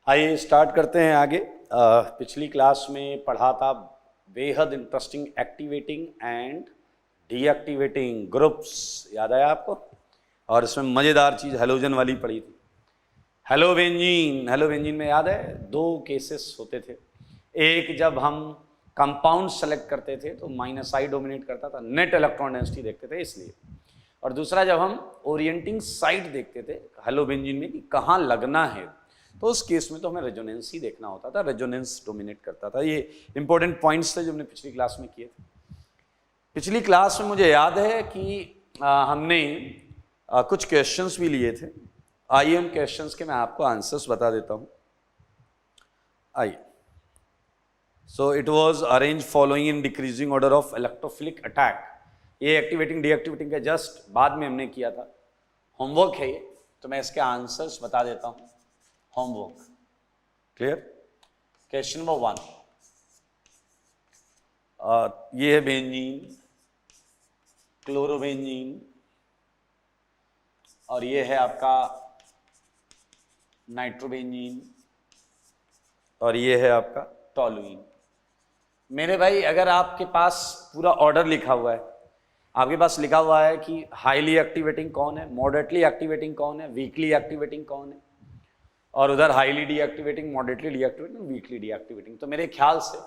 आइए स्टार्ट करते हैं आगे। पिछली क्लास में पढ़ा था बेहद interesting activating and deactivating groups, याद आया आपको? और इसमें मज़ेदार चीज़ हेलोजन वाली पढ़ी थी। हेलोबेंजीन में याद है दो केसेस होते थे। एक जब हम कंपाउंड सेलेक्ट करते थे तो माइनस आई डोमिनेट करता था, नेट इलेक्ट्रॉन डेंसिटी देखते थे इसलिए। और दूसरा जब हम ओरिएंटिंग साइट देखते थे हेलोबेंजीन में कि कहाँ लगना है, तो उस केस में तो हमें रेजोनेंस ही देखना होता था, रेजोनेंस डोमिनेट करता था। ये इंपॉर्टेंट पॉइंट्स थे जो हमने पिछली क्लास में किए थे। पिछली क्लास में मुझे याद है कि हमने कुछ क्वेश्चंस भी लिए थे। आइए उन क्वेश्चंस के मैं आपको आंसर्स बता देता हूं। आइए, so it was arrange following in decreasing order of electrophilic attack. ये एक्टिवेटिंग डीएक्टिवेटिंग का जस्ट बाद में हमने किया था। होमवर्क है ये, तो मैं इसके आंसर्स बता देता हूं। Homework clear? क्वेश्चन नंबर 1, ये है बेंजीन, क्लोरोबेंजीन, और ये है आपका नाइट्रोबेंजीन, और ये है आपका टॉलुइन। मेरे भाई, अगर आपके पास पूरा ऑर्डर लिखा हुआ है, आपके पास लिखा हुआ है कि हाईली एक्टिवेटिंग कौन है, मॉडरेटली एक्टिवेटिंग कौन है, वीकली एक्टिवेटिंग कौन है, और उधर highly deactivating, moderately deactivating, weekly deactivating, तो मेरे ख्याल से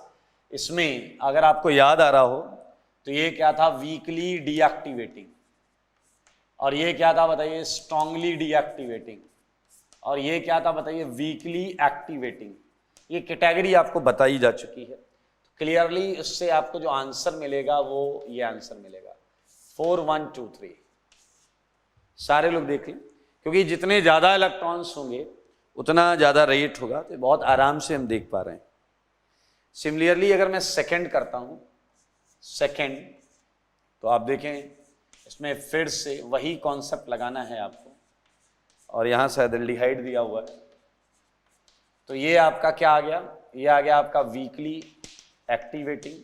इसमें अगर आपको याद आ रहा हो तो ये क्या था, वीकली डीएक्टिवेटिंग, और ये क्या था बताइए, स्ट्रांगली डीएक्टिवेटिंग, और ये क्या था बताइए, वीकली एक्टिवेटिंग। ये कैटेगरी आपको बताई जा चुकी है। तो क्लियरली उससे आपको जो आंसर मिलेगा वो ये आंसर मिलेगा 4 1 2 3। सारे लोग देख लें, क्योंकि जितने ज्यादा इलेक्ट्रॉन्स होंगे उतना ज्यादा रेट होगा, तो बहुत आराम से हम देख पा रहे हैं। सिमिलरली अगर मैं सेकंड करता हूं, सेकंड, तो आप देखें इसमें फिर से वही कॉन्सेप्ट लगाना है आपको, और यहां शायद एल्डिहाइड दिया हुआ है, तो ये आपका क्या आ गया, ये आ गया आपका वीकली एक्टिवेटिंग,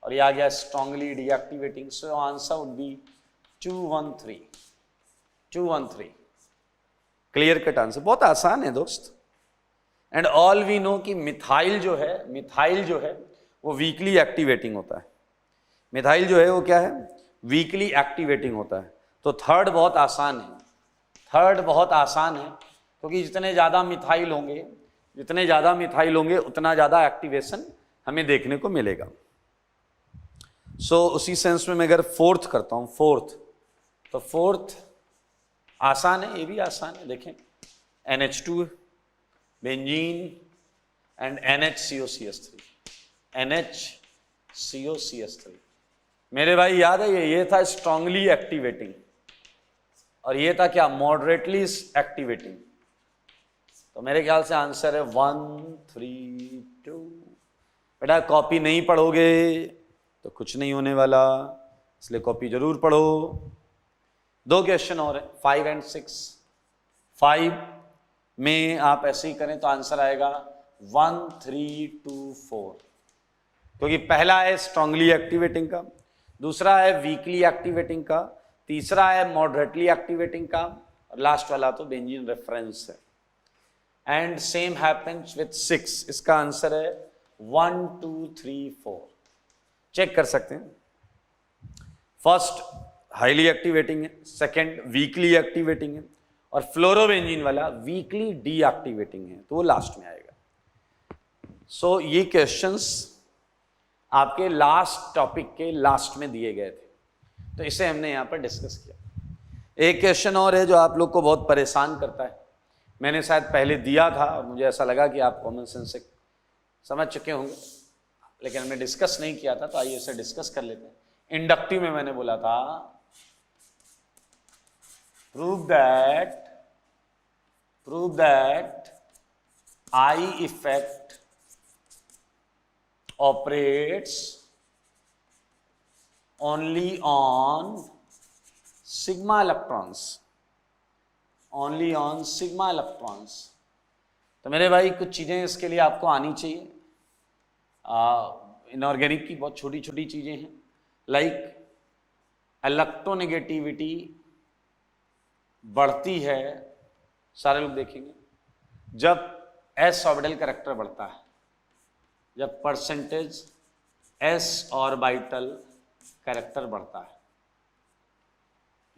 और ये आ गया strongly deactivating. So answer would be 2 1 3, 2 1 3। Clear cut answer, बहुत आसान है दोस्त। एंड ऑल वी नो कि मिथाइल जो है वो वीकली एक्टिवेटिंग होता है। मिथाइल जो है वो क्या है, वीकली एक्टिवेटिंग होता है। तो थर्ड बहुत आसान है, थर्ड बहुत आसान है, क्योंकि जितने ज़्यादा मिथाइल होंगे उतना ज़्यादा एक्टिवेशन हमें देखने को मिलेगा। सो उसी सेंस में मैं अगर फोर्थ करता हूँ, फोर्थ, तो फोर्थ आसान है, ये भी आसान है। देखें NH2 benzene and NHCOCH3, NHCOCH3। मेरे भाई याद है ये था स्ट्रांगली एक्टिवेटिंग, और ये था क्या, मॉडरेटली एक्टिवेटिंग। तो मेरे ख्याल से आंसर है 1 3 2। बेटा कॉपी नहीं पढ़ोगे तो कुछ नहीं होने वाला, इसलिए कॉपी जरूर पढ़ो। 2 क्वेश्चन और है, 5 एंड 6। 5 में आप ऐसे ही करें तो आंसर आएगा 1 3 2 4, क्योंकि पहला है स्ट्रांगली एक्टिवेटिंग का, दूसरा है वीकली एक्टिवेटिंग का, तीसरा है मॉडरेटली एक्टिवेटिंग का, और लास्ट वाला तो बेंजीन रेफरेंस है। And same happens with 6। इसका आंसर है 1 2 3 4। चेक कर सकते हैं, फर्स्ट हाईली एक्टिवेटिंग है, सेकंड वीकली एक्टिवेटिंग है, और फ्लोरोबेंजीन वाला वीकली डीएक्टिवेटिंग है, तो वो लास्ट में आएगा। सो ये क्वेश्चंस आपके लास्ट टॉपिक के लास्ट में दिए गए थे, तो इसे हमने यहाँ पर डिस्कस किया। एक क्वेश्चन और है जो आप लोग को बहुत परेशान करता है, मैंने शायद पहले दिया था और मुझे ऐसा लगा कि आप कॉमन सेंस से समझ चुके होंगे, लेकिन हमने डिस्कस नहीं किया था, तो आइए इसे डिस्कस कर लेते हैं। इंडक्टिव में मैंने बोला था prove that I effect operates only on sigma electrons, तो मेरे भाई कुछ चीजें इसके लिए आपको आनी चाहिए। इनऑर्गेनिक की बहुत छोटी छोटी चीजें हैं, लाइक इलेक्ट्रोनेगेटिविटी बढ़ती है, सारे लोग देखेंगे जब एस ऑर्बिटल कैरेक्टर बढ़ता है, जब परसेंटेज एस ऑर्बिटल कैरेक्टर बढ़ता है।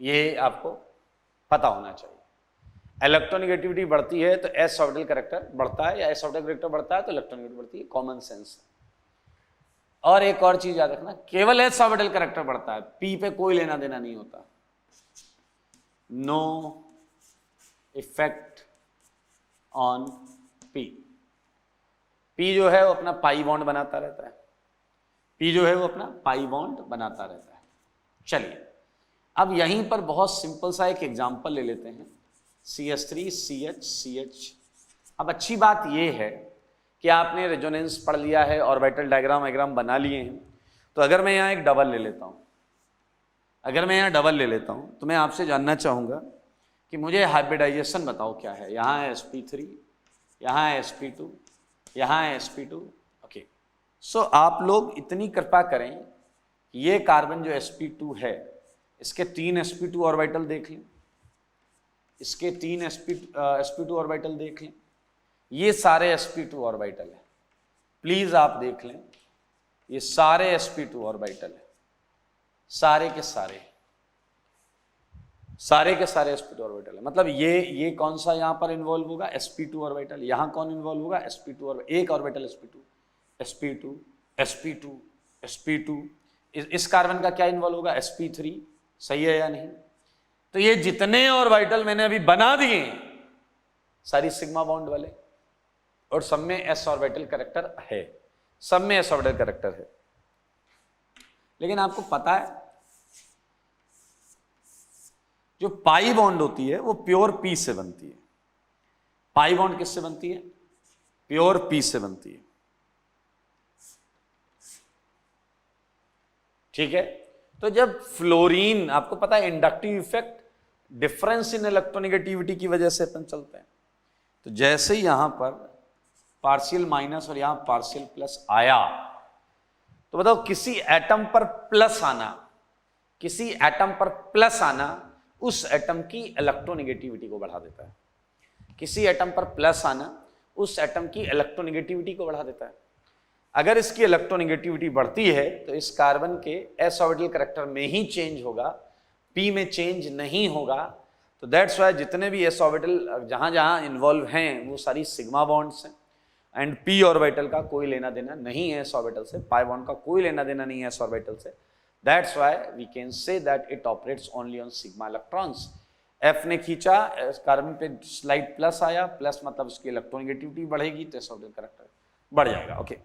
ये आपको पता होना चाहिए। इलेक्ट्रोनेगेटिविटी बढ़ती है तो एस ऑर्बिटल कैरेक्टर बढ़ता है, या एस ऑर्बिटल कैरेक्टर बढ़ता है तो इलेक्ट्रोनेगेटिविटी बढ़ती है, कॉमन सेंस। और एक और चीज याद रखना, केवल एस ऑर्बिटल कैरेक्टर बढ़ता है, पी पे कोई लेना देना नहीं होता। No effect on P. P जो है वो अपना पाई बॉन्ड बनाता रहता है, पी जो है वो अपना पाई बॉन्ड बनाता रहता है। चलिए अब यहीं पर बहुत सिंपल सा एक एग्जांपल ले लेते हैं, CH3 CH CH। अब अच्छी बात ये है कि आपने रेजोनेंस पढ़ लिया है, ऑर्बिटल डायग्राम बना लिए हैं। तो अगर मैं यहाँ एक डबल ले लेता हूँ, तो मैं आपसे जानना चाहूँगा कि मुझे हाइब्रिडाइजेशन बताओ क्या है। यहाँ है sp3, यहाँ है sp2, यहाँ है sp2। ओके, सो आप लोग इतनी कृपा करें, ये कार्बन जो sp2 है इसके 3 sp2 ऑर्बिटल देख लें, इसके 3 sp2 ऑर्बिटल देख लें, ये सारे sp2 ऑर्बिटल है। प्लीज आप देख लें, ये सारे sp2 ऑर्बिटल है, सारे के सारे sp2 ऑर्बिटल है। मतलब ये कौन सा यहाँ पर इन्वॉल्व होगा, sp2 ऑर्बिटल। यहाँ कौन इन्वॉल्व होगा, sp2 ऑर्बिटल, एक ऑर्बिटल sp2। इस कार्बन का क्या इन्वॉल्व होगा, sp3। सही है या नहीं? तो ये जितने ऑर्बिटल मैंने अभी बना दिए सारी सिग्मा बॉन्ड वाले, और सब में s ऑर्बिटल कैरेक्टर है, सब में s ऑर्बिटल कैरेक्टर है। लेकिन आपको पता है जो पाई बॉन्ड होती है वो प्योर पी से बनती है। पाई बॉन्ड किससे बनती है, प्योर पी से बनती है। ठीक है, तो जब फ्लोरीन, आपको पता है inductive effect, difference in electronegativity की वजह से अपन चलते हैं। तो जैसे ही यहां पर पार्शियल माइनस और यहां पार्शियल प्लस आया, तो बताओ किसी एटम पर प्लस आना उस एटम की इलेक्ट्रोनेगेटिविटी को बढ़ा देता है। किसी एटम पर प्लस आना उस एटम की इलेक्ट्रोनेगेटिविटी को बढ़ा देता है। अगर इसकी इलेक्ट्रोनेगेटिविटी बढ़ती है तो इस कार्बन के s ऑर्बिटल कैरेक्टर में ही चेंज होगा, p में चेंज नहीं होगा। तो दैट्स वाई जितने भी s ऑर्बिटल जहां जहां इन्वॉल्व हैं वो सारी सिग्मा बॉन्ड्स हैं, एंड p ऑर्बिटल का कोई लेना देना नहीं है s ऑर्बिटल से, पाई बॉन्ड का कोई लेना देना नहीं है s ऑर्बिटल से। That's why we can say that it operates only on sigma electrons. f ने खींचा, कार्बन पे स्लाइड प्लस आया, प्लस मतलब उसकी इलेक्ट्रोनेगेटिविटी बढ़ेगी तो s ऑर्बिटल कैरेक्टर बढ़ जाएगा। Okay,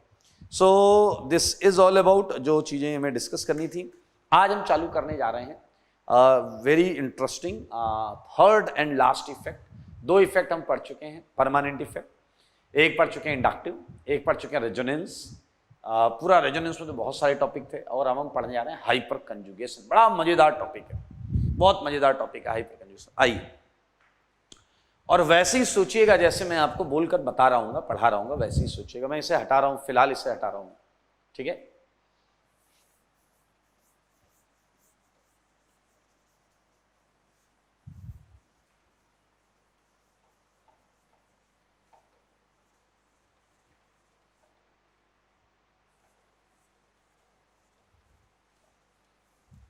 so this is all about जो चीजें हमें डिस्कस करनी थी। आज हम चालू करने जा रहे हैं very interesting third and last effect. 2 effect हम पढ़ चुके हैं, परमानेंट इफेक्ट, एक पढ़ चुके हैं इंडक्टिव, एक पढ़ चुके हैं रेजोनेंस। पूरा रेजोनेंस में तो बहुत सारे टॉपिक थे, और हम पढ़ने जा रहे हैं हाइपर कंजुगेशन। बड़ा मजेदार टॉपिक है, बहुत मजेदार टॉपिक है हाइपर कंजुगेशन। आइए, और वैसे ही सोचिएगा जैसे मैं आपको बोलकर बता रहा हूँ, पढ़ा रहा हूँ, वैसे ही सोचिएगा। मैं इसे हटा रहा हूँ, फिलहाल इसे हटा रहा हूँ, ठीक है।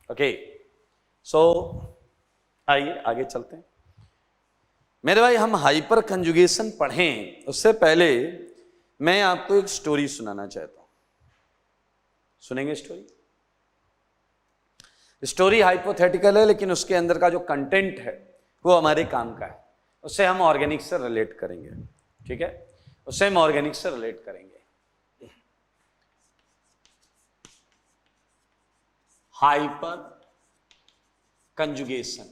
ओके, सो आइए आगे चलते हैं। मेरे भाई, हम हाइपर कंजुगेशन पढ़ें उससे पहले मैं आपको एक स्टोरी सुनाना चाहता हूं। सुनेंगे स्टोरी? स्टोरी हाइपोथेटिकल है, लेकिन उसके अंदर का जो कंटेंट है वो हमारे काम का है। उससे हम ऑर्गेनिक से रिलेट करेंगे, ठीक है, उससे हम ऑर्गेनिक से रिलेट करेंगे। हाइपर कंजुगेशन,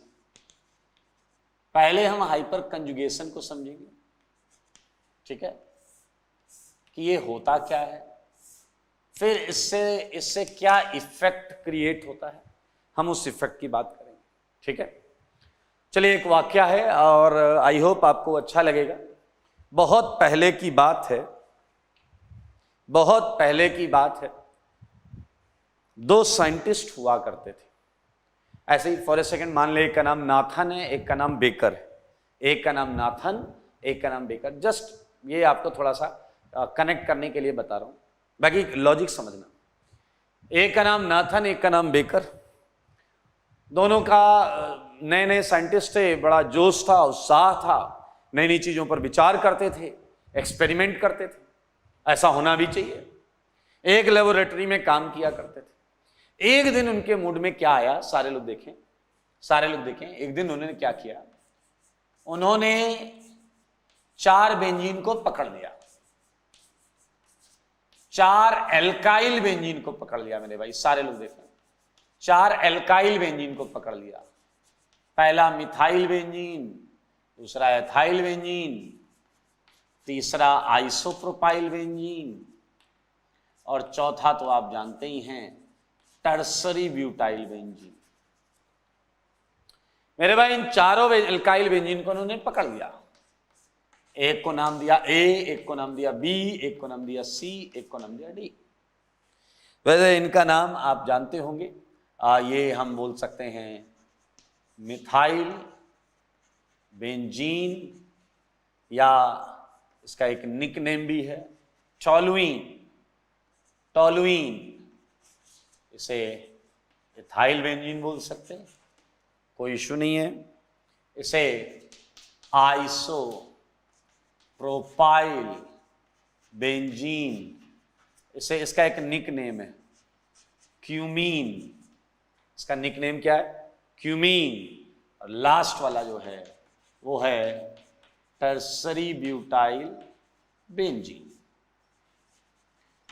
पहले हम हाइपर कंजुगेशन को समझेंगे, ठीक है, कि ये होता क्या है, फिर इससे क्या इफेक्ट क्रिएट होता है, हम उस इफेक्ट की बात करेंगे, ठीक है। चलिए, एक वाकया है और आई होप आपको अच्छा लगेगा। बहुत पहले की बात है, बहुत पहले की बात है। 2 साइंटिस्ट हुआ करते थे, ऐसे ही फॉर ए सेकेंड मान ले, एक का नाम नाथन है, एक का नाम बेकर है। एक का नाम नाथन, एक का नाम बेकर। जस्ट ये आपको थोड़ा सा कनेक्ट करने के लिए बता रहा हूं, बाकी लॉजिक समझना। एक का नाम नाथन, एक का नाम बेकर। दोनों का नए नए साइंटिस्ट थे, बड़ा जोश था, उत्साह था, नई नई चीजों पर विचार करते थे, एक्सपेरिमेंट करते थे। ऐसा होना भी चाहिए। एक लेबोरेटरी में काम किया करते थे। एक दिन उनके मूड में क्या आया, सारे लोग देखें, सारे लोग देखें। एक दिन उन्होंने क्या किया, उन्होंने 4 बेंजीन को पकड़ लिया, 4 एल्काइल बेंजीन को पकड़ लिया मेरे भाई, सारे लोग देखें। 4 एल्काइल बेंजीन को पकड़ लिया। पहला मिथाइल बेंजीन, दूसरा एथाइल बेंजीन, तीसरा आइसोप्रोपाइल बेंजीन, और चौथा तो आप जानते ही हैं, टर्सरी ब्यूटाइल बेंजीन। मेरे भाई इन चारों एल्काइल बेंजीन को उन्होंने पकड़ लिया। एक को नाम दिया ए, एक को नाम दिया बी, एक को नाम दिया सी, एक को नाम दिया डी। वैसे इनका नाम आप जानते होंगे, ये हम बोल सकते हैं मिथाइल बेंजीन, या इसका एक निकनेम भी है टॉलुइन। टॉलुइन, इसे इथाइल बेंजीन बोल सकते हैं, कोई इशू नहीं है। इसे आइसो प्रोपाइल बेंजीन, इसे इसका एक निकनेम है क्यूमीन। इसका निकनेम क्या है, क्यूमीन। और लास्ट वाला जो है वो है टर्सरी ब्यूटाइल बेंजीन।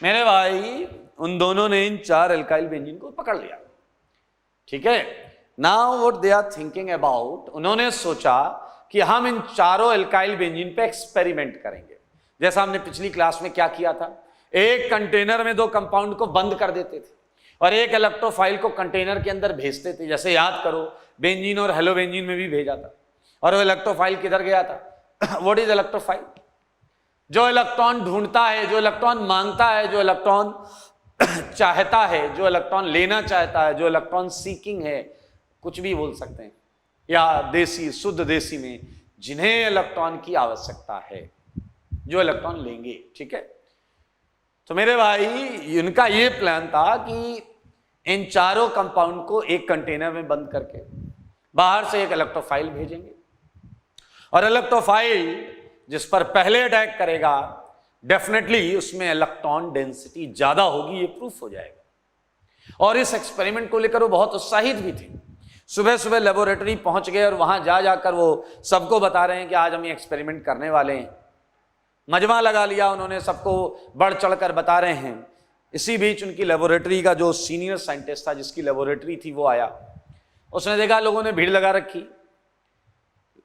मेरे भाई उन दोनों ने इन 4 एल्काइल बेंजीन को पकड़ लिया, ठीक है। Now what they are thinking about, उन्होंने सोचा कि हम इन चारों एल्काइल बेंजीन पे एक्सपेरिमेंट करेंगे। जैसा हमने पिछली क्लास में क्या किया था, एक कंटेनर में 2 कंपाउंड को बंद कर देते थे और एक इलेक्ट्रोफाइल को कंटेनर के अंदर भेजते थे। जैसे याद करो, बेंजीन और हेलोबेंजीन में भी भेजा था। और वो इलेक्ट्रोफाइल किधर गया था, व्हाट इज इलेक्ट्रोफाइल, जो इलेक्ट्रॉन ढूंढता है, जो इलेक्ट्रॉन मांगता है, जो इलेक्ट्रॉन चाहता है, जो इलेक्ट्रॉन लेना चाहता है, जो इलेक्ट्रॉन सीकिंग है, कुछ भी बोल सकते हैं, या देसी शुद्ध देसी में जिन्हें इलेक्ट्रॉन की आवश्यकता है, जो इलेक्ट्रॉन लेंगे, ठीक है। तो मेरे भाई इनका ये प्लान था कि इन चारों कंपाउंड को एक कंटेनर में बंद करके बाहर से एक इलेक्ट्रोफाइल भेजेंगे, और इलेक्ट्रोफाइल जिस पर पहले अटैक करेगा डेफिनेटली उसमें इलेक्ट्रॉन डेंसिटी ज्यादा होगी, ये प्रूफ हो जाएगा। और इस एक्सपेरिमेंट को लेकर वो बहुत उत्साहित भी थे। सुबह सुबह लेबोरेटरी पहुंच गए और वहां जा जाकर वो सबको बता रहे हैं कि आज हम ये एक्सपेरिमेंट करने वाले हैं। मजमा लगा लिया उन्होंने, सबको बढ़ चढ़कर बता रहे हैं। इसी बीच उनकी लेबोरेटरी का जो सीनियर साइंटिस्ट था, जिसकी लेबोरेटरी थी, वो आया। उसने देखा लोगों ने भीड़ लगा रखी।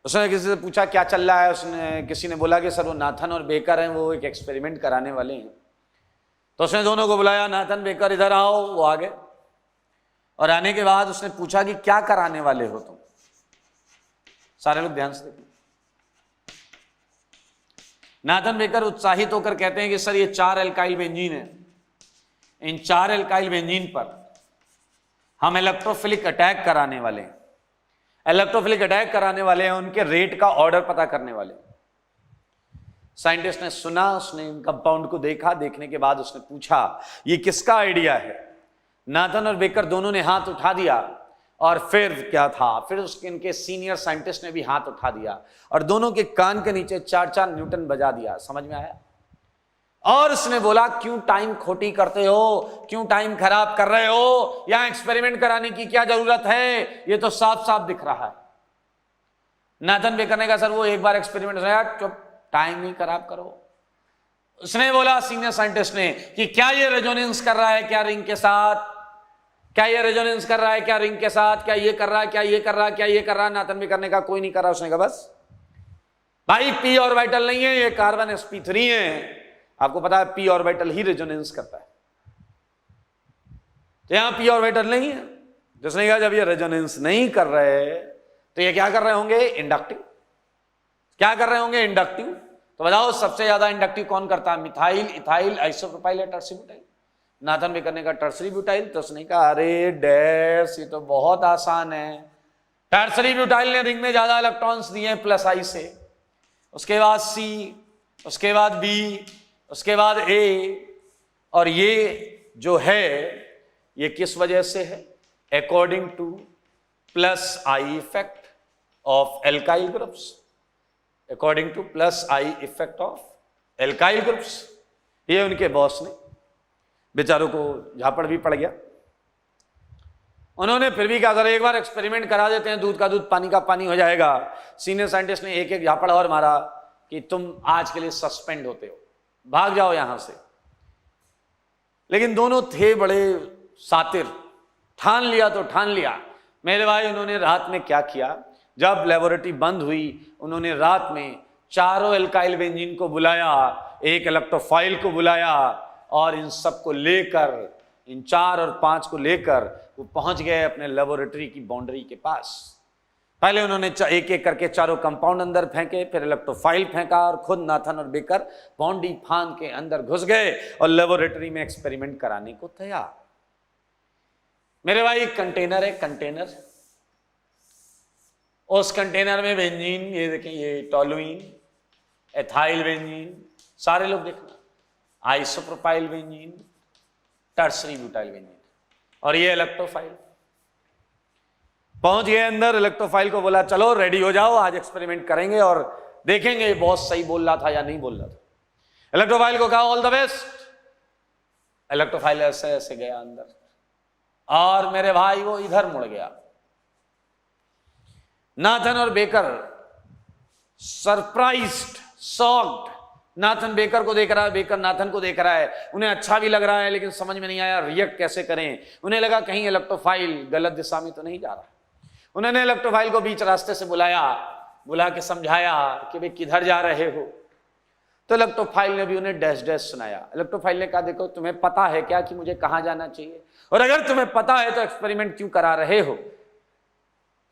उसने किसी से पूछा क्या चल रहा है, उसने किसी ने बोला कि सर वो नाथन और बेकर हैं, वो एक एक्सपेरिमेंट कराने वाले हैं। तो उसने दोनों को बुलाया, नाथन बेकर इधर आओ। वो आ गए और आने के बाद उसने पूछा कि क्या कराने वाले हो तुम। सारे लोग ध्यान से देखिए। नाथन बेकर उत्साहित होकर कहते हैं कि सर ये 4 एल्काइल बेंजीन है, इन 4 एल्काइल बेंजीन पर हम इलेक्ट्रोफिलिक अटैक कराने वाले हैं। इलेक्ट्रोफिलिक अटैक कराने वाले हैं, उनके रेट का ऑर्डर पता करने वाले। साइंटिस्ट ने सुना, उसने इन कंपाउंड को देखा। देखने के बाद उसने पूछा ये किसका आइडिया है। नाथन और बेकर दोनों ने हाथ उठा दिया। और फिर क्या था, फिर उसके इनके सीनियर साइंटिस्ट ने भी हाथ उठा दिया और दोनों के कान के नीचे 4-4 न्यूटन बजा दिया। समझ में आया? और उसने बोला क्यों टाइम खोटी करते हो, क्यों टाइम खराब कर रहे हो, यहां एक्सपेरिमेंट कराने की क्या जरूरत है, ये तो साफ साफ दिख रहा है। नाथन बेकर ने कहा सर वो एक बार एक्सपेरिमेंट हो, चुप, टाइम नहीं खराब करो। उसने बोला सीनियर साइंटिस्ट ने कि क्या ये रेजोनेंस कर रहा है क्या रिंग के साथ, क्या ये रेजोनेंस कर रहा है क्या रिंग के साथ, क्या ये कर रहा है, क्या ये कर रहा है, क्या ये कर रहा है। नाथन बेकर ने कहा कोई नहीं कर रहा। उसने कहा बस भाई पी ऑर्बिटल नहीं है, ये कार्बन sp3 है। आपको पता है पी ऑर्बिटल ही रेजोनेंस करता है, तो यहां पी ऑर्बिटल नहीं है। जिसने कहा जब ये रेजोनेंस नहीं कर रहे तो ये क्या कर रहे होंगे, इंडक्टिव। क्या कर रहे होंगे, इंडक्टिव। तो बताओ सबसे ज्यादा इंडक्टिव कौन करता है, मिथाइल, इथाइल, आइसोप्रोपाइल या टर्सरी ब्यूटाइल। नाथन बेकर ने कहा टर्सरी ब्यूटाइल। तो उसने कहा अरे डैश, ये तो बहुत आसान है। टर्सरी ब्यूटाइल ने रिंग में ज्यादा इलेक्ट्रॉन्स दिए प्लस आई से। उसके बाद सी, उसके बाद बी, उसके बाद ए, और ये जो है ये किस वजह से है? According two plus I effect of alkyl groups, according two plus I effect of alkyl groups. ये उनके बॉस ने, बेचारों को झापड़ भी पड़ गया। उन्होंने फिर भी क्या करा, एक बार एक्सपेरिमेंट करा देते हैं, दूध का दूध पानी का पानी हो जाएगा। सीनियर साइंटिस्ट ने एक एक झापड़ और मारा कि तुम आज के लिए सस्पेंड होते हो, भाग जाओ यहां से। लेकिन दोनों थे बड़े सातिर, ठान लिया तो ठान लिया। मेरे भाई उन्होंने रात में क्या किया, जब लेबोरेटरी बंद हुई उन्होंने रात में चारों एल्काइल बेंजीन को बुलाया, एक इलेक्ट्रोफाइल को बुलाया, और इन सब को लेकर, इन 4 और 5 को लेकर वो पहुंच गए अपने लेबोरेटरी की बाउंड्री के पास। पहले उन्होंने एक एक करके चारों कंपाउंड अंदर फेंके, फिर इलेक्ट्रोफाइल फेंका, और खुद नाथन और बेकर बाउंड्री फांद के अंदर घुस गए और लेबोरेटरी में एक्सपेरिमेंट कराने को तैयार। मेरे भाई कंटेनर है, कंटेनर, उस कंटेनर में बेंजीन, ये देखें, ये टोलुइन, एथाइल बेंजीन, सारे लोग देखना, isopropyl benzene, tertiary butyl benzene, और ये इलेक्ट्रोफाइल। पहुंच गए अंदर, इलेक्ट्रोफाइल को बोला चलो रेडी हो जाओ, आज एक्सपेरिमेंट करेंगे और देखेंगे बॉस सही बोल रहा था या नहीं बोल रहा था। इलेक्ट्रोफाइल को कहा ऑल द बेस्ट। इलेक्ट्रोफाइल ऐसे ऐसे गया अंदर, और मेरे भाई वो इधर मुड़ गया। नाथन और baker surprised, shocked, Nathan baker को देख रहा है, बेकर नाथन को देख रहा है। उन्हें अच्छा भी लग रहा है लेकिन समझ में नहीं आया रिएक्ट कैसे करें। उन्हें लगा कहीं इलेक्ट्रोफाइल गलत दिशा में तो नहीं जा रहा। उन्होंने इलेक्ट्रोफाइल को बीच रास्ते से बुलाया, बुला के समझाया कि भाई किधर जा रहे हो। तो इलेक्ट्रोफाइल ने भी उन्हें डैश डैश सुनाया। इलेक्ट्रोफाइल ने कहा देखो तुम्हें पता है क्या कि मुझे कहां जाना चाहिए, और अगर तुम्हें पता है तो एक्सपेरिमेंट क्यों करा रहे हो।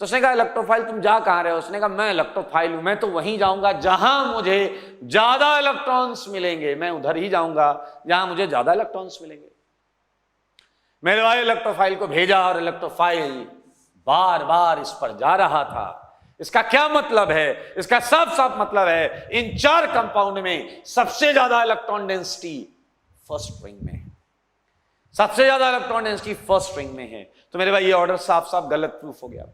तो उसने कहा इलेक्ट्रोफाइल तुम जा कहां रहे हो। उसने कहा मैं इलेक्ट्रोफाइल हूं, मैं तो वहीं जाऊंगा जहां मुझे ज्यादा इलेक्ट्रॉन्स मिलेंगे, मैं उधर ही जाऊंगा जहां मुझे ज्यादा इलेक्ट्रॉन्स मिलेंगे। मेरे भाई इलेक्ट्रोफाइल को भेजा, और इलेक्ट्रोफाइल बार बार इस पर जा रहा था। इसका क्या मतलब है? इसका साफ साफ मतलब है इन 4 कंपाउंड में सबसे ज्यादा इलेक्ट्रॉन डेंसिटी फर्स्ट रिंग में है, सबसे ज्यादा इलेक्ट्रॉन डेंसिटी फर्स्ट रिंग में है। तो मेरे भाई ये ऑर्डर साफ साफ गलत प्रूफ हो गया,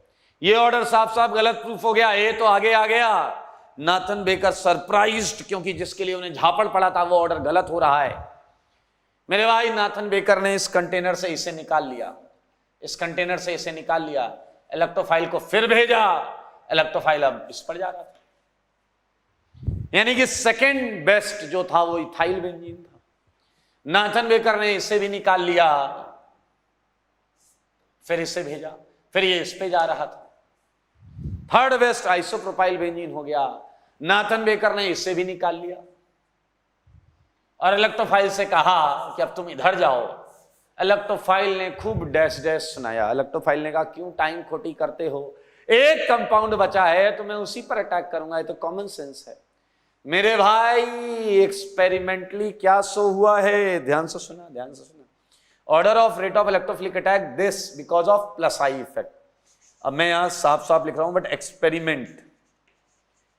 ये ऑर्डर साफ साफ गलत प्रूफ हो गया। ये तो आगे आ गया। नाथन बेकर सरप्राइज्ड, क्योंकि जिसके लिए उन्हें झापड़ पड़ा था वो ऑर्डर गलत हो रहा है। मेरे भाई नाथन बेकर ने इस कंटेनर से इसे निकाल लिया, इस कंटेनर से इसे निकाल लिया, इलेक्ट्रोफाइल को फिर भेजा। इलेक्ट्रोफाइल अब इस पर जा रहा था, यानी कि सेकंड बेस्ट जो था वो इथाइल बेंजीन था। नाथन बेकर ने इसे भी निकाल लिया, फिर इसे भेजा, फिर ये इस पे जा रहा था। थर्ड बेस्ट आइसोप्रोपाइल बेंजीन हो गया। नाथन बेकर ने इसे भी निकाल लिया और इलेक्ट्रोफाइल से कहा कि अब तुम इधर जाओ। इलेक्ट्रोफाइल ने खूब डैश डैश सुनाया। इलेक्ट्रोफाइल ने कहा क्यों टाइम खोटी करते हो, एक कंपाउंड बचा है तो मैं उसी पर अटैक करूंगा, ये तो कॉमन सेंस है। मेरे भाई एक्सपेरिमेंटली क्या शो हुआ है, ध्यान से सुना, ध्यान से सुना। Order of rate of electrophilic attack this because of plus I effect. अब मैं यहां साफ साफ लिख रहा हूं, but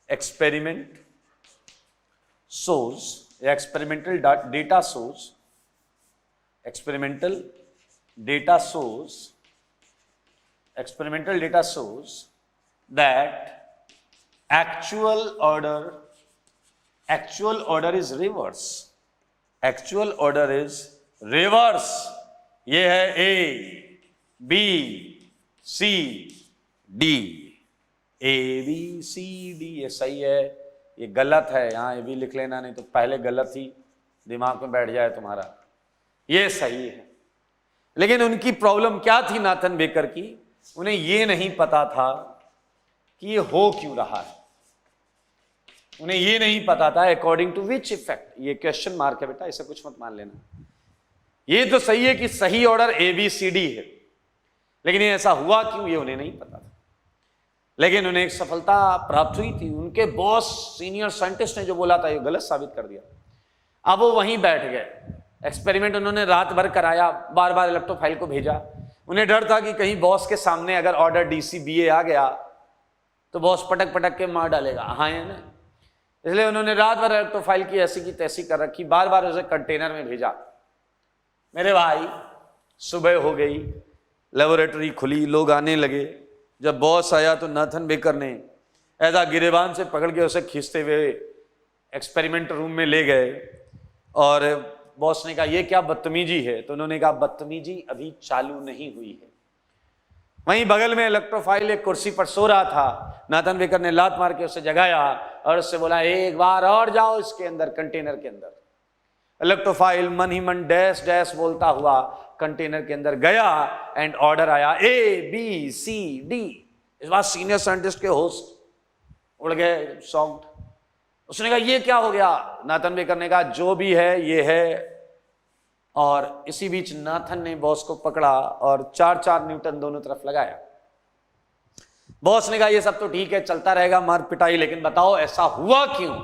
experiment shows, experimental data shows that actual order is reverse. Actual order is reverse. ये है A, B, C, D, A, B, C, D, ये सही है, ये गलत है। यहां ए भी लिख लेना, नहीं तो पहले गलत ही दिमाग में बैठ जाए तुम्हारा। ये सही है, लेकिन उनकी प्रॉब्लम क्या थी नाथन बेकर की, उन्हें ये नहीं पता था कि ये हो क्यों रहा है। उन्हें ये नहीं पता था अकॉर्डिंग टू विच इफेक्ट। ये क्वेश्चन मार्क है बेटा, इसे कुछ मत मान लेना। ये तो सही है कि सही ऑर्डर ABCD है, लेकिन ये ऐसा हुआ क्यों ये उन्हें नहीं पता था। लेकिन उन्हें एक सफलता प्राप्त हुई थी। उनके बॉस सीनियर साइंटिस्ट ने जो बोला था ये गलत साबित कर दिया। अब वो वहीं बैठ गए। एक्सपेरिमेंट उन्होंने रात भर कराया, बार बार इलेक्ट्रोफाइल को भेजा। उन्हें डर था कि कहीं बॉस के सामने अगर ऑर्डर DCBA आ गया तो बॉस पटक पटक के मार डालेगा। हाँ है ना, इसलिए उन्होंने रात भर इलेक्ट्रोफाइल की ऐसी की तैसी कर रखी, बार बार उसे कंटेनर में भेजा। मेरे भाई सुबह हो गई, लेबोरेटरी खुली, लोग आने लगे। जब बॉस आया तो नाथन बेकर ने ऐसा गिरेबान से पकड़ के उसे खींचते हुए एक्सपेरिमेंट रूम में ले गए और बॉस ने कहा ये क्या बदतमीजी है, तो उन्होंने कहा बदतमीजी अभी चालू नहीं हुई है। वहीं बगल में इलेक्ट्रोफाइल एक कुर्सी पर सो रहा था, नाथन बेकर ने लात मार के उसे जगाया और उससे बोला एक बार और जाओ इसके अंदर, कंटेनर के अंदर। इलेक्ट्रोफाइल मन ही मन डैश डैश बोलता हुआ कंटेनर के अंदर गया एंड ऑर्डर आया ABCD। इस बार सीनियर साइंटिस्ट के होश उड़ गए, शॉक्ड। उसने कहा ये क्या हो गया? नाथन बेकर ने कहा जो भी है ये है। और इसी बीच नाथन ने बॉस को पकड़ा और 4-4 न्यूटन दोनों तरफ लगाया। बॉस ने कहा ये सब तो ठीक है, चलता रहेगा मार पिटाई, लेकिन बताओ ऐसा हुआ क्यों?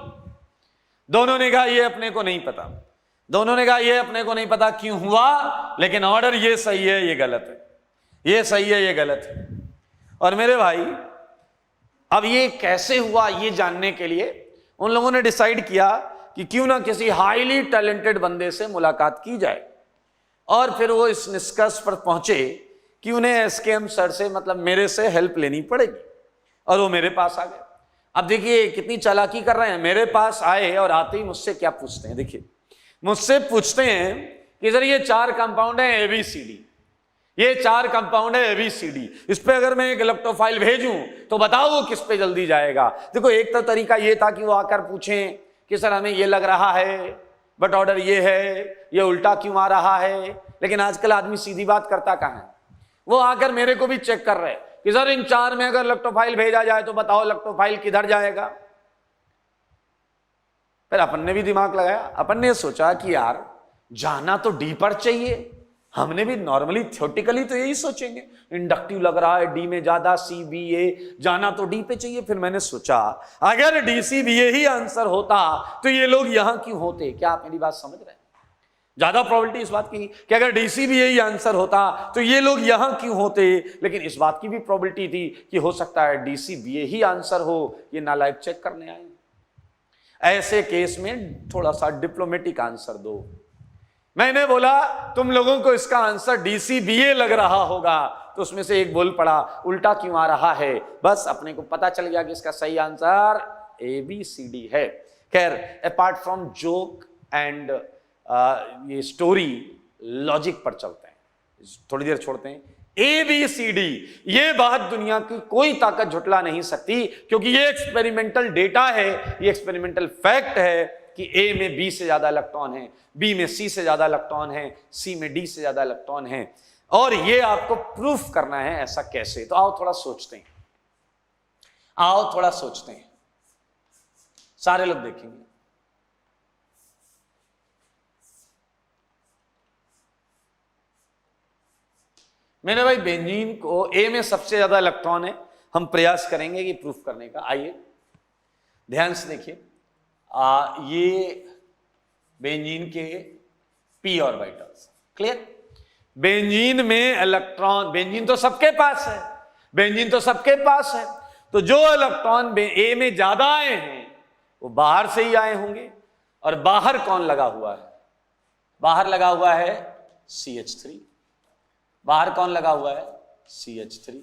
दोनों ने कहा ये अपने को नहीं पता। दोनों ने कहा ये अपने को नहीं पता क्यों हुआ, लेकिन ऑर्डर ये सही है ये गलत है, ये सही है ये गलत है। और मेरे भाई अब ये कैसे हुआ ये जानने के लिए उन लोगों ने डिसाइड किया कि क्यों ना किसी हाईली टैलेंटेड बंदे से मुलाकात की जाए। और फिर वो इस निष्कर्ष पर पहुंचे कि उन्हें SKM सर से, मतलब मेरे से हेल्प लेनी पड़ेगी। और वो मेरे पास आ गए। अब देखिए कितनी चालाकी कर रहे हैं, मेरे पास आए और आते ही मुझसे क्या पूछते हैं, देखिए मुझसे पूछते हैं कि सर ये 4 कंपाउंड है ABCD, ये 4 कंपाउंड है ABCD, इस पे अगर मैं एक इलेक्ट्रोफाइल भेजूं तो बताओ वो किस पे जल्दी जाएगा। देखो एक तो तरीका ये था कि वो आकर पूछें कि सर हमें ये लग रहा है बट ऑर्डर ये है, ये उल्टा क्यों आ रहा है। लेकिन आजकल आदमी सीधी बात करता कहां है, वो आकर मेरे को भी चेक कर रहे कि सर इन 4 में अगर इलेक्ट्रोफाइल भेजा जाए तो बताओ इलेक्ट्रोफाइल किधर जाएगा। फिर अपन ने भी दिमाग लगाया, अपन ने सोचा कि यार जाना तो डी पर चाहिए। हमने भी नॉर्मली थ्योरेटिकली तो यही सोचेंगे, इंडक्टिव लग रहा है डी में ज्यादा, CBA जाना तो डी पे चाहिए। फिर मैंने सोचा अगर DCBA ही आंसर होता तो ये लोग यहां क्यों होते। क्या आप मेरी बात समझ रहे हैं? ज्यादा प्रोबेबिलिटी इस बात की कि अगर DCBA ही आंसर होता तो ये लोग यहां क्यों होते। लेकिन इस बात की भी प्रोबेबिलिटी थी कि हो सकता है DCBA ही आंसर हो, ये नालायक चेक करने आए। ऐसे केस में थोड़ा सा डिप्लोमेटिक आंसर दो। मैंने बोला तुम लोगों को इसका आंसर DCBA लग रहा होगा, तो उसमें से एक बोल पड़ा उल्टा क्यों आ रहा है। बस अपने को पता चल गया कि इसका सही आंसर ABCD है। खैर अपार्ट फ्रॉम जोक एंड ये स्टोरी, लॉजिक पर चलते हैं, थोड़ी देर छोड़ते हैं। ABCD ये बात दुनिया की कोई ताकत झुटला नहीं सकती, क्योंकि ये एक्सपेरिमेंटल डेटा है, ये एक्सपेरिमेंटल फैक्ट है कि A में B से ज्यादा इलेक्ट्रॉन है, B में C से ज्यादा इलेक्ट्रॉन है, C में D से ज्यादा इलेक्ट्रॉन है। और ये आपको प्रूफ करना है, ऐसा कैसे? तो आओ थोड़ा सोचते हैं, आओ थोड़ा सोचते हैं। सारे लोग देखेंगे। मेरे भाई बेंजीन को A में सबसे ज्यादा इलेक्ट्रॉन है, हम प्रयास करेंगे कि प्रूफ करने का। आइए ध्यान से देखिए, ये बेंजीन के p ऑर्बिटल्स, क्लियर। बेंजीन में इलेक्ट्रॉन, बेंजीन तो सबके पास है, बेंजीन तो सबके पास है, तो जो इलेक्ट्रॉन A में ज्यादा आए हैं वो बाहर से ही आए होंगे। और बाहर कौन लगा हुआ है? बाहर लगा हुआ है CH3। बाहर कौन लगा हुआ है? CH3।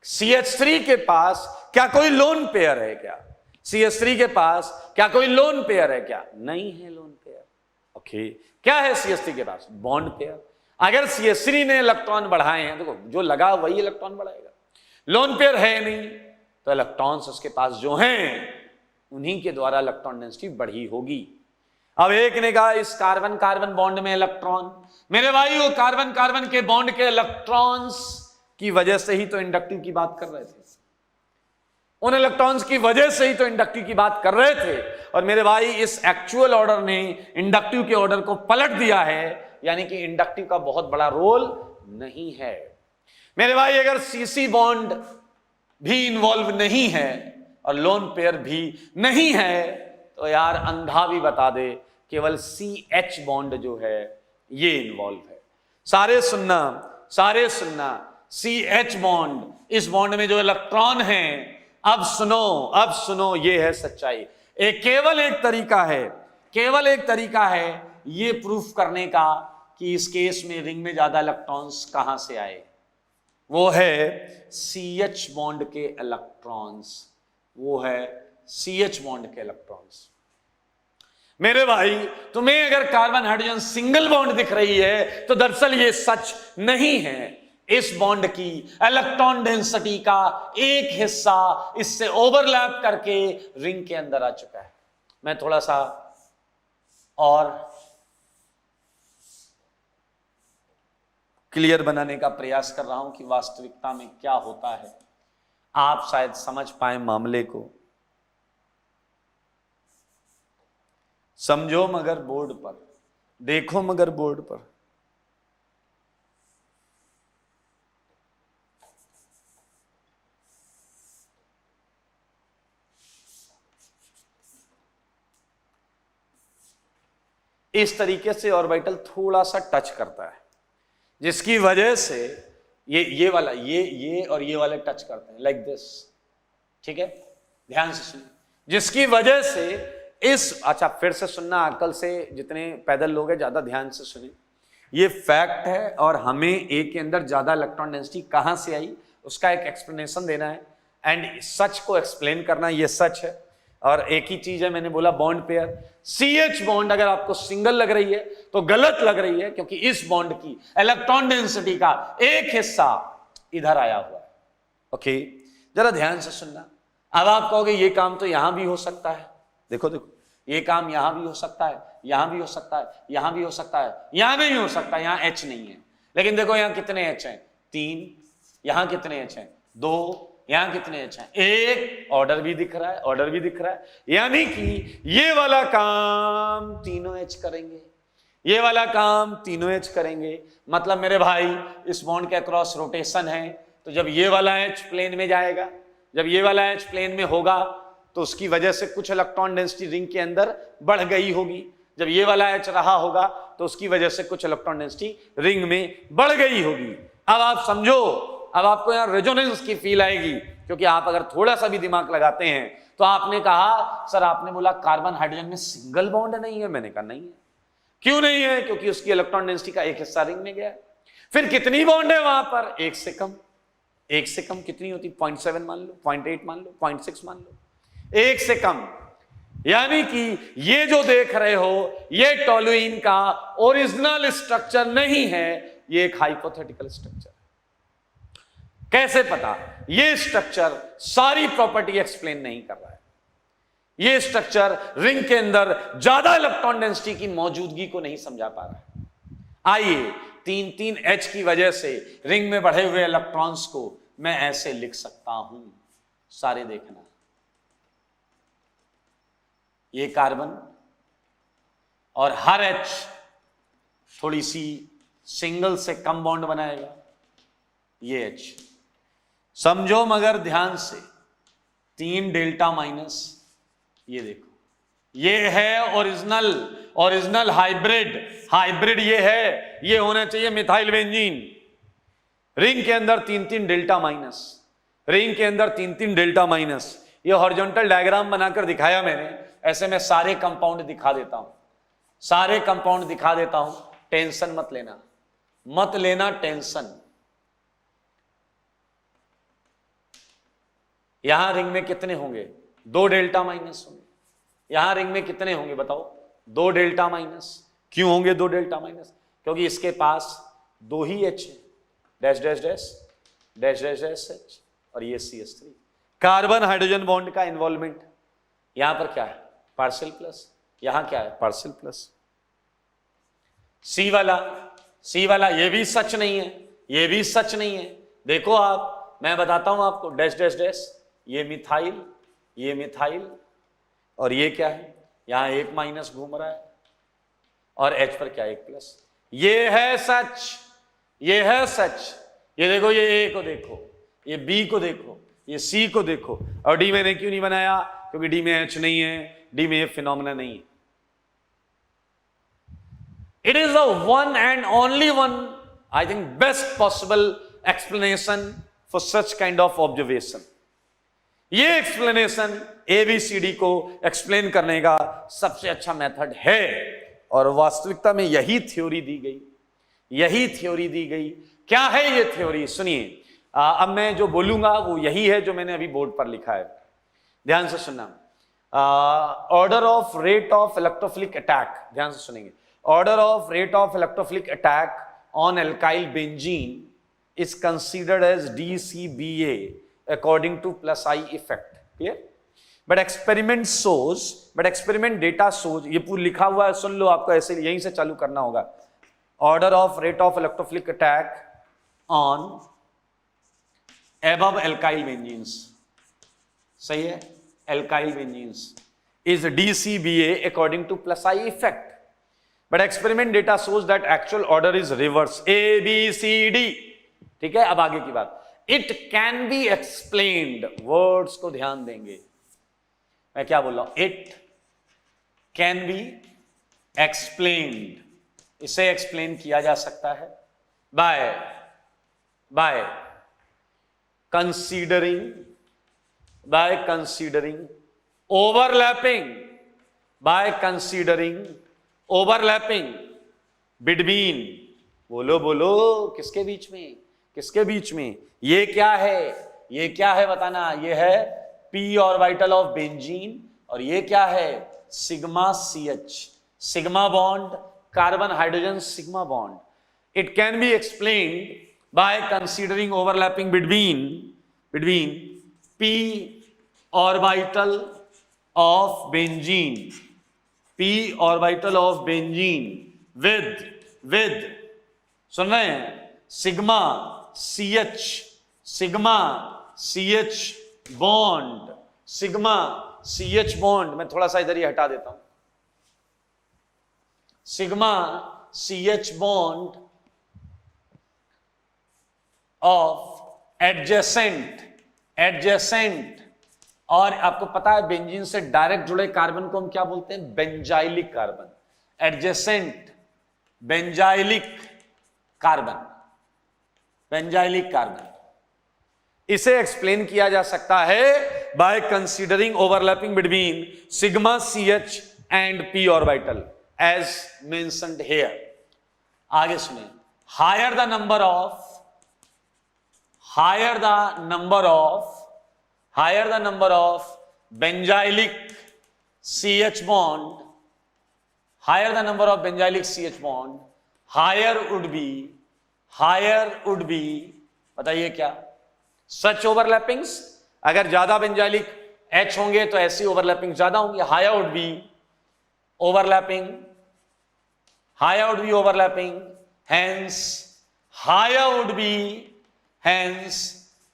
CH3 के पास क्या कोई लोन पेयर है क्या? CH3 के पास क्या कोई लोन पेयर है क्या? नहीं है लोन पेयर। ओके, क्या है CH3 के पास? Bond pair. अगर CH3 ने इलेक्ट्रॉन बढ़ाए हैं, देखो जो लगा वही इलेक्ट्रॉन बढ़ाएगा। लोन पेयर है नहीं, तो इलेक्ट्रॉन्स उसके पास जो हैं उन्हीं के द्वारा इलेक्ट्रॉन डेंसिटी बढ़ी होगी। अब एक ने कहा इस कार्बन कार्बन बॉन्ड में इलेक्ट्रॉन, मेरे भाई वो कार्बन कार्बन के बॉन्ड के इलेक्ट्रॉन्स की वजह से ही तो इंडक्टिव की बात कर रहे थे, उन इलेक्ट्रॉन्स की वजह से ही तो इंडक्टिव की बात कर रहे थे। और मेरे भाई इस एक्चुअल ऑर्डर ने इंडक्टिव के ऑर्डर को पलट दिया है, यानी कि इंडक्टिव का बहुत बड़ा रोल नहीं है। मेरे भाई अगर CC बॉन्ड भी इन्वॉल्व नहीं है और लोन पेयर भी नहीं है, तो यार अंधा भी बता दे केवल CH बॉन्ड जो है ये इन्वॉल्व है। सारे सुनना, सारे सुनना, CH बॉन्ड, इस बॉन्ड में जो इलेक्ट्रॉन हैं अब सुनो, ये है सच्चाई। केवल एक तरीका है ये प्रूफ करने का कि इस केस में रिंग में ज्यादा इलेक्ट्रॉन्स कहां से आए। वो है CH बॉन्ड के इलेक्ट्रॉन्स, मेरे भाई तुम्हें अगर कार्बन हाइड्रोजन सिंगल बॉन्ड दिख रही है तो दरअसल ये सच नहीं है। इस बॉन्ड की इलेक्ट्रॉन डेंसिटी का एक हिस्सा इससे ओवरलैप करके रिंग के अंदर आ चुका है। मैं थोड़ा सा और क्लियर बनाने का प्रयास कर रहा हूं कि वास्तविकता में क्या होता है, आप शायद समझ पाए मामले को। समझो मगर बोर्ड पर, देखो मगर बोर्ड पर। इस तरीके से ऑर्बिटल थोड़ा सा टच करता है, जिसकी वजह से ये वाला ये और ये वाले टच करते हैं लाइक दिस, ठीक है, ध्यान से सुनिए। जिसकी वजह से अच्छा फिर से सुनना, अकल से जितने पैदल लोग हैं ज्यादा ध्यान से सुनिए। ये फैक्ट है और हमें ए के अंदर ज्यादा इलेक्ट्रॉन डेंसिटी कहां से आई उसका एक एक्सप्लेनेशन देना है, एंड सच को एक्सप्लेन करना, ये सच है। और एक ही चीज है, मैंने बोला बॉन्ड पेयर, CH बॉन्ड अगर आपको सिंगल लग रही है तो गलत लग रही है, क्योंकि इस बॉन्ड की इलेक्ट्रॉन डेंसिटी का एक हिस्सा इधर आया हुआ है। ओके, जरा ध्यान से सुनना। अब आप कहोगे ये काम तो यहां भी हो सकता है, देखो ये काम यहां भी हो सकता है, यहां भी हो सकता है, यहां भी हो सकता है, यहां नहीं हो सकता, यहां H नहीं है। लेकिन देखो यहां कितने H हैं, 3, यहां कितने H हैं, 2, यहां कितने H हैं, 1, ऑर्डर भी दिख रहा है, यानी कि ये वाला काम तीनों H करेंगे, ये वाला काम तीनों H करेंगे। मतलब मेरे भाई इस बॉन्ड के अक्रॉस रोटेशन है, तो जब ये वाला H प्लेन में जाएगा, जब ये वाला H प्लेन में होगा तो उसकी वजह से कुछ इलेक्ट्रॉन डेंसिटी रिंग के अंदर बढ़ गई होगी। जब ये वाला H रहा होगा तो उसकी वजह से कुछ इलेक्ट्रॉन डेंसिटी रिंग में बढ़ गई होगी। अब आप समझो, अब आपको यहां रेजोनेंस की फील आएगी, क्योंकि आप अगर थोड़ा सा भी दिमाग लगाते हैं तो आपने कहा सर आपने बोला कार्बन हाइड्रोजन में सिंगल बॉन्ड नहीं है। मैंने कहा नहीं है। क्यों नहीं है? क्योंकि उसकी इलेक्ट्रॉन डेंसिटी का एक हिस्सा रिंग में गया। फिर कितनी बॉन्ड है वहां पर? एक से कम कितनी होती? 0.7 मान लो, 0.8 मान लो, 0.6 मान लो, एक से कम। यानी कि ये जो देख रहे हो ये टोलुइन का ओरिजिनल स्ट्रक्चर नहीं है, ये एक हाइपोथेटिकल स्ट्रक्चर। कैसे पता? ये स्ट्रक्चर सारी प्रॉपर्टी एक्सप्लेन नहीं कर रहा है। ये स्ट्रक्चर रिंग के अंदर ज्यादा इलेक्ट्रॉन डेंसिटी की मौजूदगी को नहीं समझा पा रहा है। आइए 3 H की वजह से रिंग में बढ़े हुए इलेक्ट्रॉन्स को मैं ऐसे लिख सकता हूं, सारे देखना। ये कार्बन और हर H थोड़ी सी सिंगल से कम बॉन्ड बनाएगा, ये H समझो मगर ध्यान से। 3 डेल्टा माइनस, ये देखो, ये है ओरिजिनल हाइब्रिड ये है, ये होना चाहिए मिथाइल बेंजीन। रिंग के अंदर 3 डेल्टा माइनस, रिंग के अंदर 3 डेल्टा माइनस। ये हॉरिजॉन्टल डायग्राम बनाकर दिखाया मैंने, ऐसे मैं सारे कंपाउंड दिखा देता हूं, टेंशन मत लेना टेंशन। यहां रिंग में कितने होंगे? 2 डेल्टा माइनस होंगे। यहां रिंग में कितने होंगे बताओ? 2 डेल्टा माइनस। क्यों होंगे 2 डेल्टा माइनस? क्योंकि इसके पास 2 ही H है, dash dash dash dash dash dash H, और ये CH3। कार्बन हाइड्रोजन बॉन्ड का इन्वॉल्वमेंट यहां पर क्या है? Partial plus. यहां क्या है? Partial plus. सी वाला ये भी सच नहीं है, देखो आप, मैं बताता हूं आपको, डैश डैश डैश, ये मिथाइल, और ये क्या है? यहां 1 माइनस घूम रहा है, और H पर क्या? 1 प्लस। ये है सच। ये देखो, ये A को देखो, ये B को देखो, ये C को देखो। और D मैंने क्यों नहीं बनाया? क्योंकि D में H नहीं है, D में फिनोमेना नहीं है। It is the one and only one, I think, best possible explanation for such kind of observation. ये एक्सप्लेनेशन एबीसीडी को एक्सप्लेन करने का सबसे अच्छा मेथड है, और वास्तविकता में यही थ्योरी दी गई, यही थ्योरी दी गई। क्या है ये थ्योरी? सुनिए, अब मैं जो बोलूंगा वो यही है जो मैंने अभी बोर्ड पर लिखा है, ध्यान से सुनना। Order of rate of electrophilic attack, ध्यान से सुनेंगे। Order of rate of electrophilic attack on alkyl benzene is considered as DCBA according to plus I effect. Clear? But experiment data shows, ये पूरा लिखा हुआ है, सुन लो, आपको ऐसे यहीं से चालू करना होगा। Order of rate of electrophilic attack on above alkyl benzenes, सही है, alkyl benzenes is DCBA according to plus I effect. But experiment data shows that actual order is reverse, A B C D. ठीक है, अब आगे की बात। It can be explained, words को ध्यान देंगे, मैं क्या बोल रहा हूं, इट कैन बी एक्सप्लेन्ड, इसे एक्सप्लेन किया जा सकता है बाय कंसीडरिंग ओवरलैपिंग बिटवीन, बोलो किसके बीच में, ये क्या है बताना, ये है पी ऑर्बिटल ऑफ बेंजीन, और ये क्या है, sigma CH, sigma bond, carbon hydrogen sigma bond. It can be explained by considering overlapping between p orbital of benzene with सुन रहे हैं, सिग्मा CH बॉन्ड, मैं थोड़ा सा इधर ही हटा देता हूं, sigma CH bond of adjacent, और आपको पता है बेंजीन से डायरेक्ट जुड़े कार्बन को हम क्या बोलते हैं, benzylic carbon, adjacent benzylic carbon. इसे एक्सप्लेन किया जा सकता है by considering overlapping between sigma CH and P orbital as mentioned here. आगे सुनिए, higher the number of benzylic CH bond, higher would be, बताइए क्या, सच ओवरलैपिंग्स, अगर ज्यादा बेंजाइलिक H होंगे तो ऐसी ओवरलैपिंग ज्यादा होंगी, higher would be overlapping, hence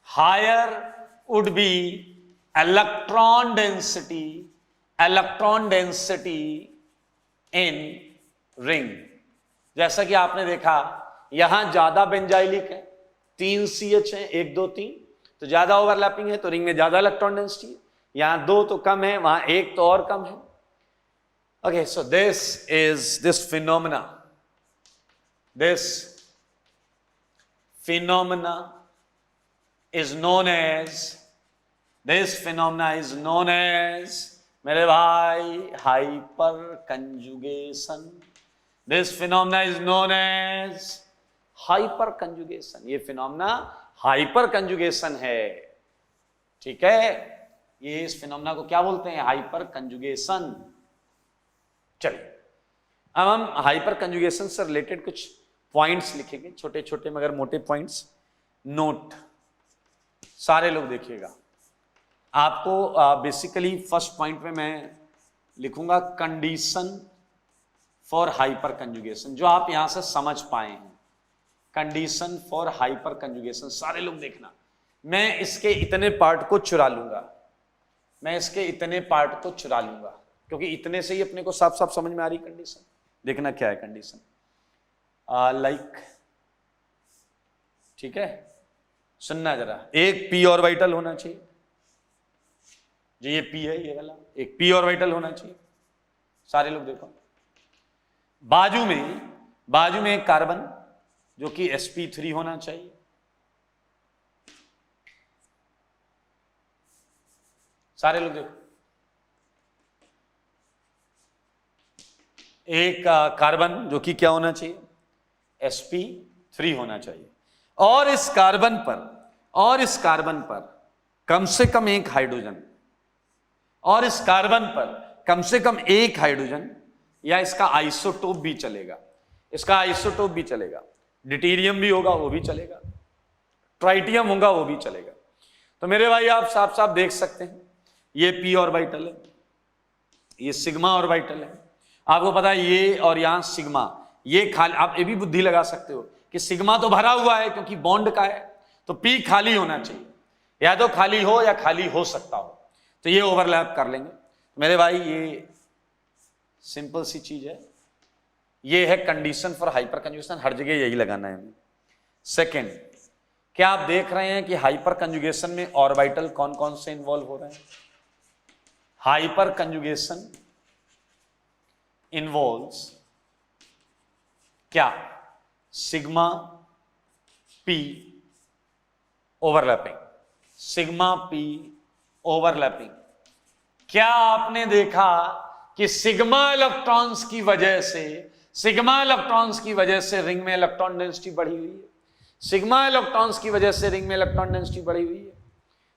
higher would be electron density in ring। जैसा कि आपने देखा यहां ज्यादा बेंजाइलिक है, 3 CH है, 1 2 3, तो ज्यादा ओवरलैपिंग है तो रिंग में ज्यादा इलेक्ट्रॉन डेंसिटी है, यहां 2 तो कम है, वहां 1 तो और कम है। Okay, so this phenomena is known as मेरे भाई hyperconjugation. This phenomena is known as hyperconjugation. ये फिनोमेना हाइपर कंजुगेशन है, ठीक है, ये इस फिनोमेना को क्या बोलते हैं, हाइपर कंजुगेशन। चलिए अब हम हाइपर कंजुगेशन से रिलेटेड कुछ पॉइंट्स लिखेंगे, छोटे छोटे मगर मोटे पॉइंट्स। नोट सारे लोग देखिएगा, आपको बेसिकली फर्स्ट पॉइंट में मैं लिखूंगा कंडीशन फॉर हाइपर कंजुगेशन, जो आप यहां से समझ पाए हैं। कंडीशन फॉर हाइपर कंजुगेशन सारे लोग देखना, मैं इसके इतने पार्ट को चुरा लूंगा, क्योंकि इतने से ही अपने को साफ साफ समझ में आ रही कंडीशन। देखना क्या है कंडीशन, लाइक, ठीक है, सुनना जरा। एक पी ऑर्बिटल होना चाहिए, जो ये पी है ये वाला, एक पी ऑर्बिटल होना चाहिए। सारे लोग देखो, बाजू में एक कार्बन जो कि sp3 होना चाहिए। सारे लोग देखो, एक कार्बन जो कि क्या होना चाहिए, sp3 होना चाहिए, और इस कार्बन पर कम से कम एक हाइड्रोजन, और इस कार्बन पर कम से कम एक हाइड्रोजन, या इसका आइसोटोप भी चलेगा, ड्यूटेरियम भी होगा वो भी चलेगा, ट्राइटियम होगा वो भी चलेगा। तो मेरे भाई आप साफ साफ देख सकते हैं, ये p ऑर्बिटल है, ये सिग्मा ऑर्बिटल है, आपको पता है ये, और यहां सिग्मा, ये खाली, आप ये भी बुद्धि लगा सकते हो कि सिग्मा तो भरा हुआ है क्योंकि बॉन्ड का है, तो p खाली होना चाहिए, या तो खाली हो या खाली हो सकता हो, तो ये ओवरलैप कर लेंगे। मेरे भाई ये सिंपल सी चीज है, ये है कंडीशन फॉर हाइपर कंजुगेशन, हर जगह यही लगाना है हमें। सेकेंड, क्या आप देख रहे हैं कि हाइपर कंजुगेशन में ऑर्बिटल कौन कौन से इन्वॉल्व हो रहे हैं? हाइपर कंजुगेशन इन्वॉल्व्स क्या? Sigma p overlapping, sigma p overlapping. क्या आपने देखा कि सिग्मा इलेक्ट्रॉन्स की वजह से रिंग में इलेक्ट्रॉन डेंसिटी बढ़ी हुई है, सिग्मा इलेक्ट्रॉन्स की वजह से रिंग में इलेक्ट्रॉन डेंसिटी बढ़ी हुई है।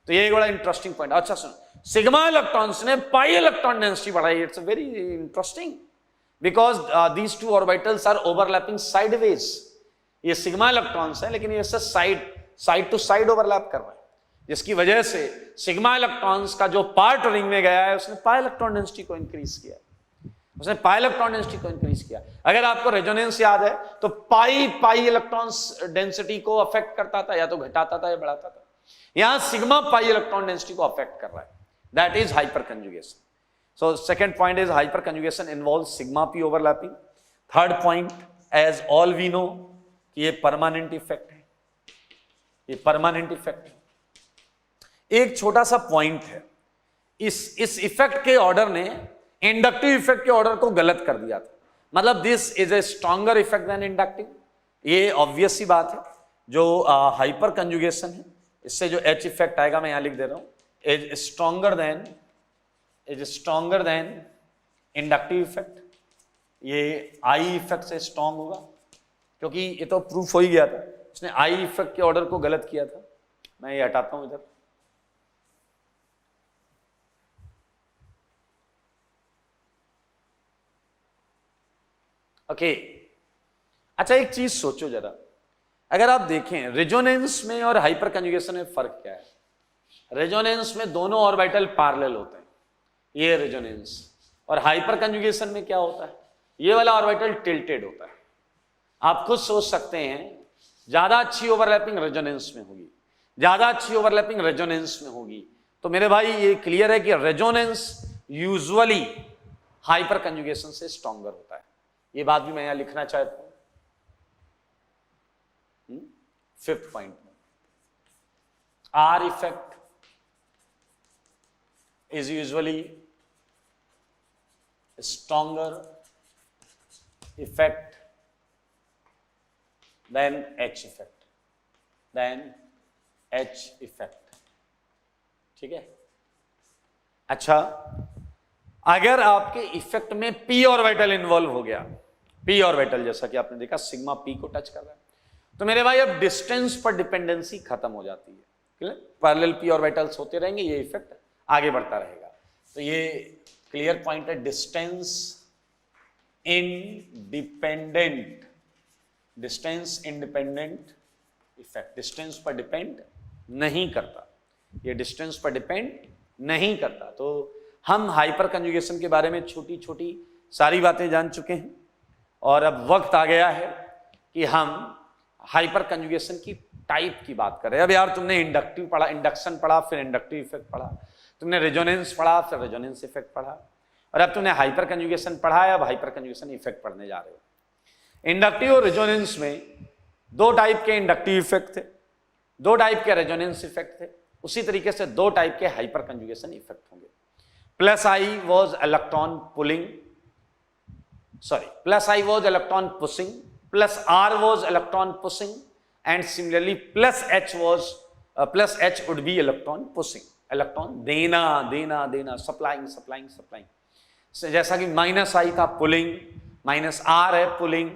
तो ये एक बड़ा इंटरेस्टिंग पॉइंट। अच्छा सुनो, सिग्मा इलेक्ट्रॉन्स ने पाई इलेक्ट्रॉन डेंसिटी बढ़ाई, it's very interesting because these two orbitals are overlapping sideways. ये सिग्मा इलेक्ट्रॉन्स है लेकिन ये साइड टू साइड ओवरलैप कर रहे हैं, जिसकी वजह से सिग्मा इलेक्ट्रॉन्स का जो पार्ट रिंग में गया है उसने पाई इलेक्ट्रॉन डेंसिटी को इंक्रीज किया, अगर आपको रेजोनेंस याद है तो पाई इलेक्ट्रॉन्स डेंसिटी को अफेक्ट करता था, या तो घटाता था या बढ़ाता था। यहां सिग्मा पाई इलेक्ट्रॉन डेंसिटी को अफेक्ट कर रहा है, that is hyperconjugation. So second point is hyperconjugation involves sigma P overlapping. Third point, as all we know, ये परमानेंट इफेक्ट है, ये परमानेंट इफेक्ट है। एक छोटा सा पॉइंट है, इस इफेक्ट के ऑर्डर ने इंडक्टिव इफेक्ट के ऑर्डर को गलत कर दिया था, मतलब this is a stronger effect than inductive. ये ऑब्वियस सी बात है, जो हाइपर कंजुगेशन है इससे जो H इफेक्ट आएगा, मैं यहां लिख दे रहा हूं, is stronger than inductive effect. ये I इफेक्ट से स्ट्रॉन्ग होगा, क्योंकि ये तो प्रूफ हो ही गया था, इसने I इफेक्ट के ऑर्डर को गलत किया था। मैं ये हटाता हूं इधर। ओके अच्छा, एक चीज सोचो जरा, अगर आप देखें रेजोनेंस में और हाइपर कंजुगेशन में फर्क क्या है? रेजोनेंस में दोनों ऑर्बिटल पैरेलल होते हैं, ये रेजोनेंस, और हाइपर कंजुगेशन में क्या होता है? ये वाला ऑर्बिटल टिल्टेड होता है। आप खुद सोच सकते हैं, ज्यादा अच्छी ओवरलैपिंग रेजोनेंस में होगी, ज्यादा अच्छी ओवरलैपिंग रेजोनेंस में होगी। तो मेरे भाई ये क्लियर है कि रेजोनेंस यूजुअली हाइपर कंजुगेशन से स्ट्रॉन्गर होता है। ये बात भी मैं यहां लिखना चाहता हूं। फिफ्थ पॉइंट में, R effect is usually stronger effect than H effect, ठीक है। अच्छा, अगर आपके इफेक्ट में पी ऑर्बिटल इन्वॉल्व हो गया, पी ऑर्बिटल जैसा कि आपने देखा सिग्मा पी को टच कर रहा है, तो मेरे भाई अब डिस्टेंस पर डिपेंडेंसी खत्म हो जाती है, पैरेलल पी ऑर्बिटल्स होते रहेंगे, ये इफेक्ट आगे बढ़ता रहेगा। तो ये क्लियर पॉइंट है, डिस्टेंस इंडिपेंडेंट इफेक्ट, डिस्टेंस पर डिपेंड नहीं करता, ये डिस्टेंस पर डिपेंड नहीं करता। तो हम हाइपर कंजुगेशन के बारे में छोटी छोटी सारी बातें जान चुके हैं, और अब वक्त आ गया है कि हम हाइपर कंजुगेशन की टाइप की बात करें। अब यार तुमने इंडक्टिव पढ़ा, इंडक्शन पढ़ा, फिर इंडक्टिव इफेक्ट पढ़ा, तुमने रेजोनेंस पढ़ा, फिर रेजोनेंस इफेक्ट पढ़ा, और अब तुमने हाइपर कंजुगेशन पढ़ा है, अब हाइपर कंजुगेशन इफेक्ट पढ़ने जा रहे हो। इंडक्टिव और रेजोनेंस में दो टाइप के इंडक्टिव इफेक्ट थे, दो टाइप के रेजोनेंस इफेक्ट थे, उसी तरीके से दो टाइप के हाइपर कंजुगेशन इफेक्ट होंगे। Plus I was electron pushing, plus R was electron pushing, and similarly plus H would be electron pushing. Electron देना देना देना, सप्लाइंग सप्लाइंग सप्लाइंग। जैसा कि माइनस आई था पुलिंग, माइनस आर है पुलिंग,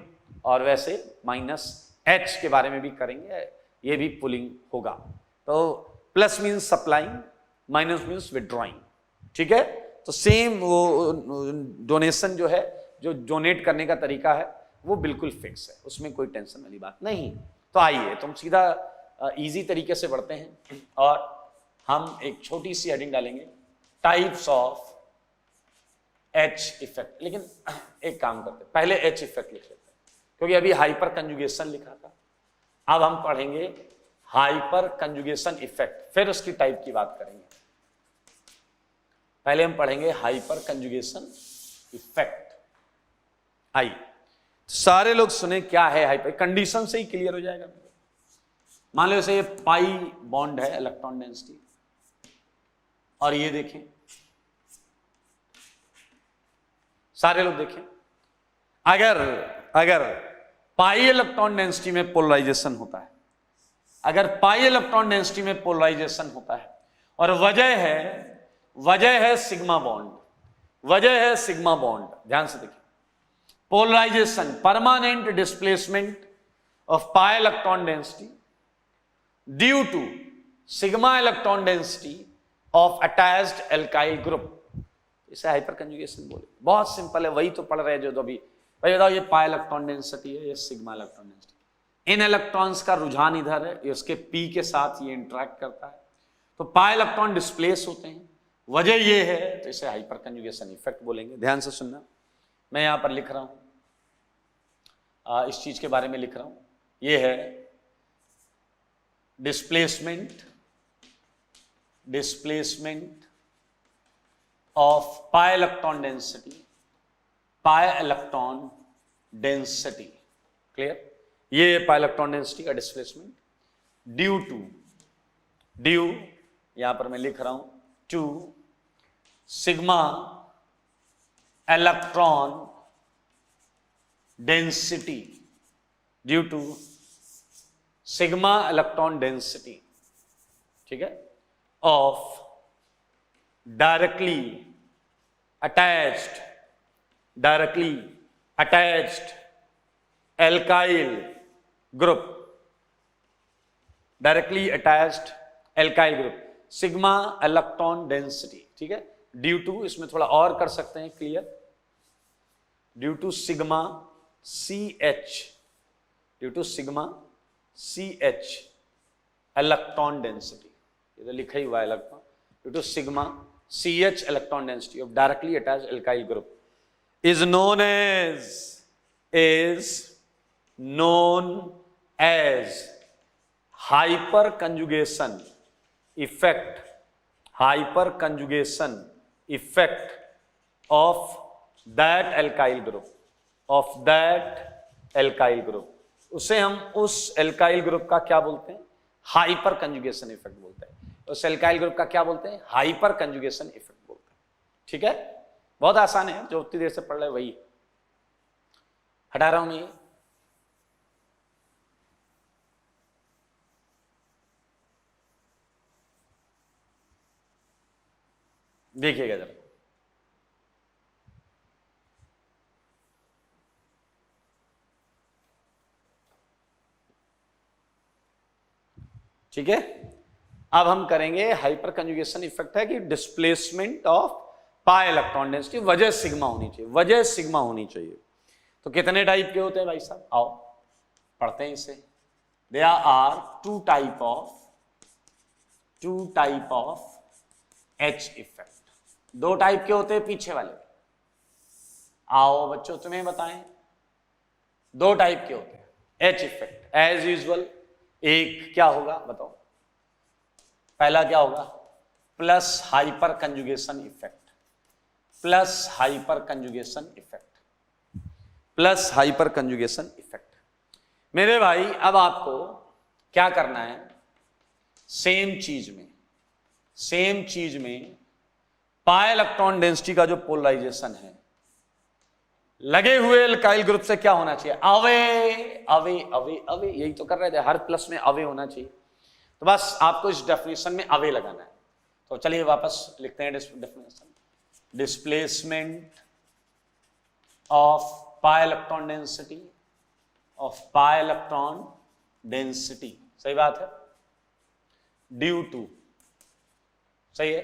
और वैसे माइनस एच के बारे में भी करेंगे, ये भी पुलिंग होगा। तो plus means supplying, minus means withdrawing, ठीक है। तो सेम वो डोनेशन जो है, जो डोनेट करने का तरीका है वो बिल्कुल फिक्स है, उसमें कोई टेंशन वाली बात नहीं। तो आइए तुम सीधा इजी तरीके से बढ़ते हैं और हम एक छोटी सी हेडिंग डालेंगे, टाइप्स ऑफ एच इफेक्ट। लेकिन एक काम करते हैं, पहले एच इफेक्ट लिख लेते हैं, क्योंकि अभी हाइपर कंजुगेशन लिखा था, अब हम पढ़ेंगे हाइपर कंजुगेशन इफेक्ट, फिर उसकी टाइप की बात करेंगे। पहले हम पढ़ेंगे हाइपर कंजुगेशन इफेक्ट। आई सारे लोग सुने क्या है हाइपर, कंडीशन से ही क्लियर हो जाएगा। मान लो जैसे ये पाई बॉन्ड है इलेक्ट्रॉन डेंसिटी, और ये देखें, सारे लोग देखें, अगर पाई इलेक्ट्रॉन डेंसिटी में पोलराइजेशन होता है, अगर पाई इलेक्ट्रॉन डेंसिटी में पोलराइजेशन होता है, और वजह है सिग्मा बॉन्ड, वजह है सिग्मा बॉन्ड, ध्यान से देखिए, polarization permanent displacement of pi electron density due to sigma electron density of attached alkyl group, इसे हाइपर कंजुगेशन बोले। बहुत सिंपल है, वही तो पढ़ रहे जो अभी। भाई बताओ, ये पाई इलेक्ट्रॉन डेंसिटी है, ये सिग्मा इलेक्ट्रॉन डेंसिटी, इन इलेक्ट्रॉन्स का रुझान इधर है, ये उसके पी के साथ ये इंटरेक्ट करता है, तो पाई इलेक्ट्रॉन डिस्प्लेस होते हैं, वजह ये है, तो इसे हाइपर कंजुगेशन इफेक्ट बोलेंगे। ध्यान से सुनना, मैं यहां पर लिख रहा हूं, इस चीज के बारे में लिख रहा हूं, ये है displacement of pi electron density, clear, ये पाई इलेक्ट्रॉन डेंसिटी का डिस्प्लेसमेंट ड्यू यहां पर मैं लिख रहा हूं to sigma electron density, due to sigma electron density, ठीक है, of directly attached alkyl group, directly attached alkyl group, sigma electron density, ठीक है, ड्यू टू, इसमें थोड़ा और कर सकते हैं clear, due to sigma CH electron density, ये तो लिखा ही हुआ है electron, due to sigma CH electron density of directly attached alkyl group is known as hyperconjugation effect of that alkyl group, उसे हम उस एल्काइल ग्रुप का क्या बोलते हैं, हाइपर कंजुगेशन इफेक्ट बोलते हैं, उस एल्काइल ग्रुप का क्या बोलते हैं, हाइपर कंजुगेशन इफेक्ट बोलते हैं, ठीक है। बहुत आसान है, जो उतनी देर से पढ़ रहे वही हटा रहा हूं मैं। देखिएगा जरा, ठीक है। अब हम करेंगे हाइपर कंजुगेशन इफेक्ट है कि displacement of pi electron density, वजह सिग्मा होनी चाहिए। तो कितने टाइप के होते हैं भाई साहब, आओ पढ़ते हैं इसे। There are two type of H effect, दो टाइप के होते हैं पीछे वाले। आओ बच्चों तुम्हें बताएं, दो टाइप के होते हैं एच इफेक्ट। एज यूजुअल एक क्या होगा बताओ, पहला क्या होगा, plus hyper conjugation effect, plus hyper conjugation effect. मेरे भाई अब आपको क्या करना है, सेम चीज में पाई इलेक्ट्रॉन डेंसिटी का जो पोलराइजेशन है, लगे हुए एल्काइल ग्रुप से क्या होना चाहिए, अवे, यही तो कर रहे थे, हर प्लस में अवे होना चाहिए। तो बस आपको इस डेफिनेशन में अवे लगाना है। तो चलिए वापस लिखते हैं definition. Displacement of pi electron density, सही बात है, ड्यू टू, सही है,